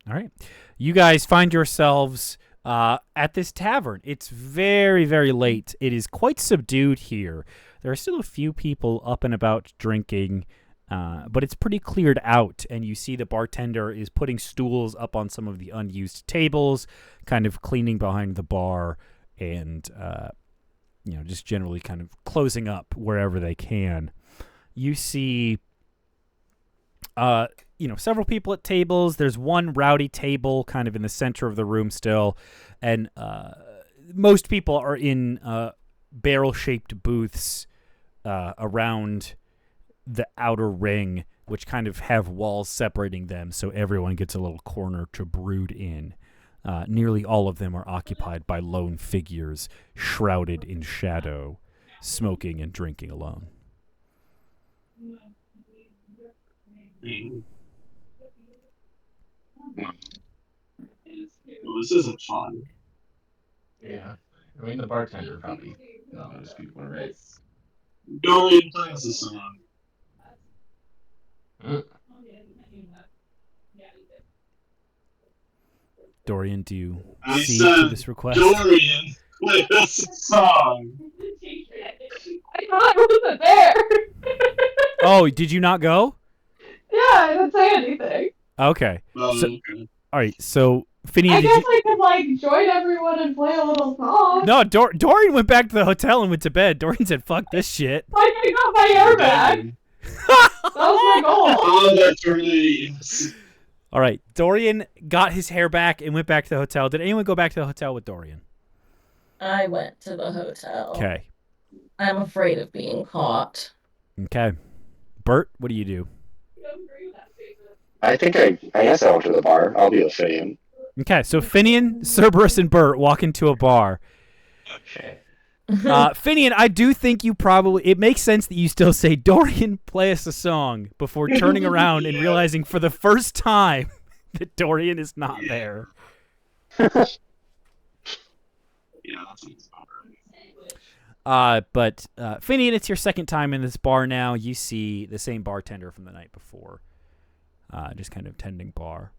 All right. You guys find yourselves at this tavern. It's very, very late. It is quite subdued here. There are still a few people up and about drinking, but it's pretty cleared out, and you see the bartender is putting stools up on some of the unused tables, kind of cleaning behind the bar, and just generally kind of closing up wherever they can. You see several people at tables. There's one rowdy table kind of in the center of the room still, and most people are in barrel-shaped booths around the outer ring, which kind of have walls separating them, so everyone gets a little corner to brood in. Nearly all of them are occupied by lone figures, shrouded in shadow, smoking and drinking alone. Well, this isn't fun. Yeah. I mean, the bartender probably knows people, right? Dorian plays the song. Dorian, do you I cede said, to this request? Dorian, play us a song. I thought I wasn't there. Oh, did you not go? Yeah, I didn't say anything. Okay. Oh, So- okay. All right, so Finian, I did guess you... I could join everyone and play a little song. No, Dorian went back to the hotel and went to bed. Dorian said, fuck this shit. I got my hair back. That was my goal. Oh, that's really... All right, Dorian got his hair back and went back to the hotel. Did anyone go back to the hotel with Dorian? I went to the hotel. Okay. I'm afraid of being caught. Okay. Bert, what do you do? I think I guess I'll go to the bar. I'll be a fan. Okay, so Finian, Cerberus, and Bert walk into a bar. Okay. Finian, I do think it makes sense that you still say, Dorian, play us a song, before turning around and realizing for the first time that Dorian is not there. Yeah, that sounds about right. But Finian, it's your second time in this bar now. You see the same bartender from the night before, just kind of tending bar.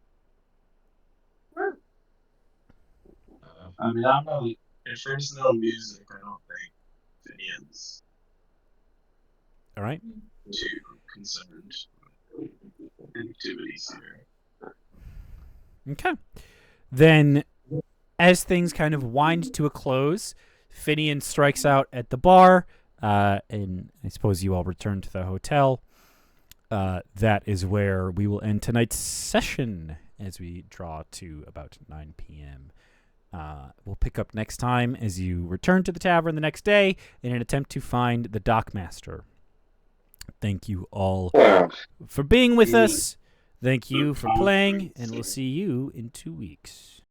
I mean, I'm not... If there's no music, I don't think Finian's All right. too concerned with activities here. Okay. Then, as things kind of wind to a close, Finian strikes out at the bar, and I suppose you all return to the hotel. That is where we will end tonight's session as we draw to about 9 p.m. We'll pick up next time as you return to the tavern the next day in an attempt to find the dockmaster. Thank you all for being with us. Thank you for playing, and we'll see you in 2 weeks.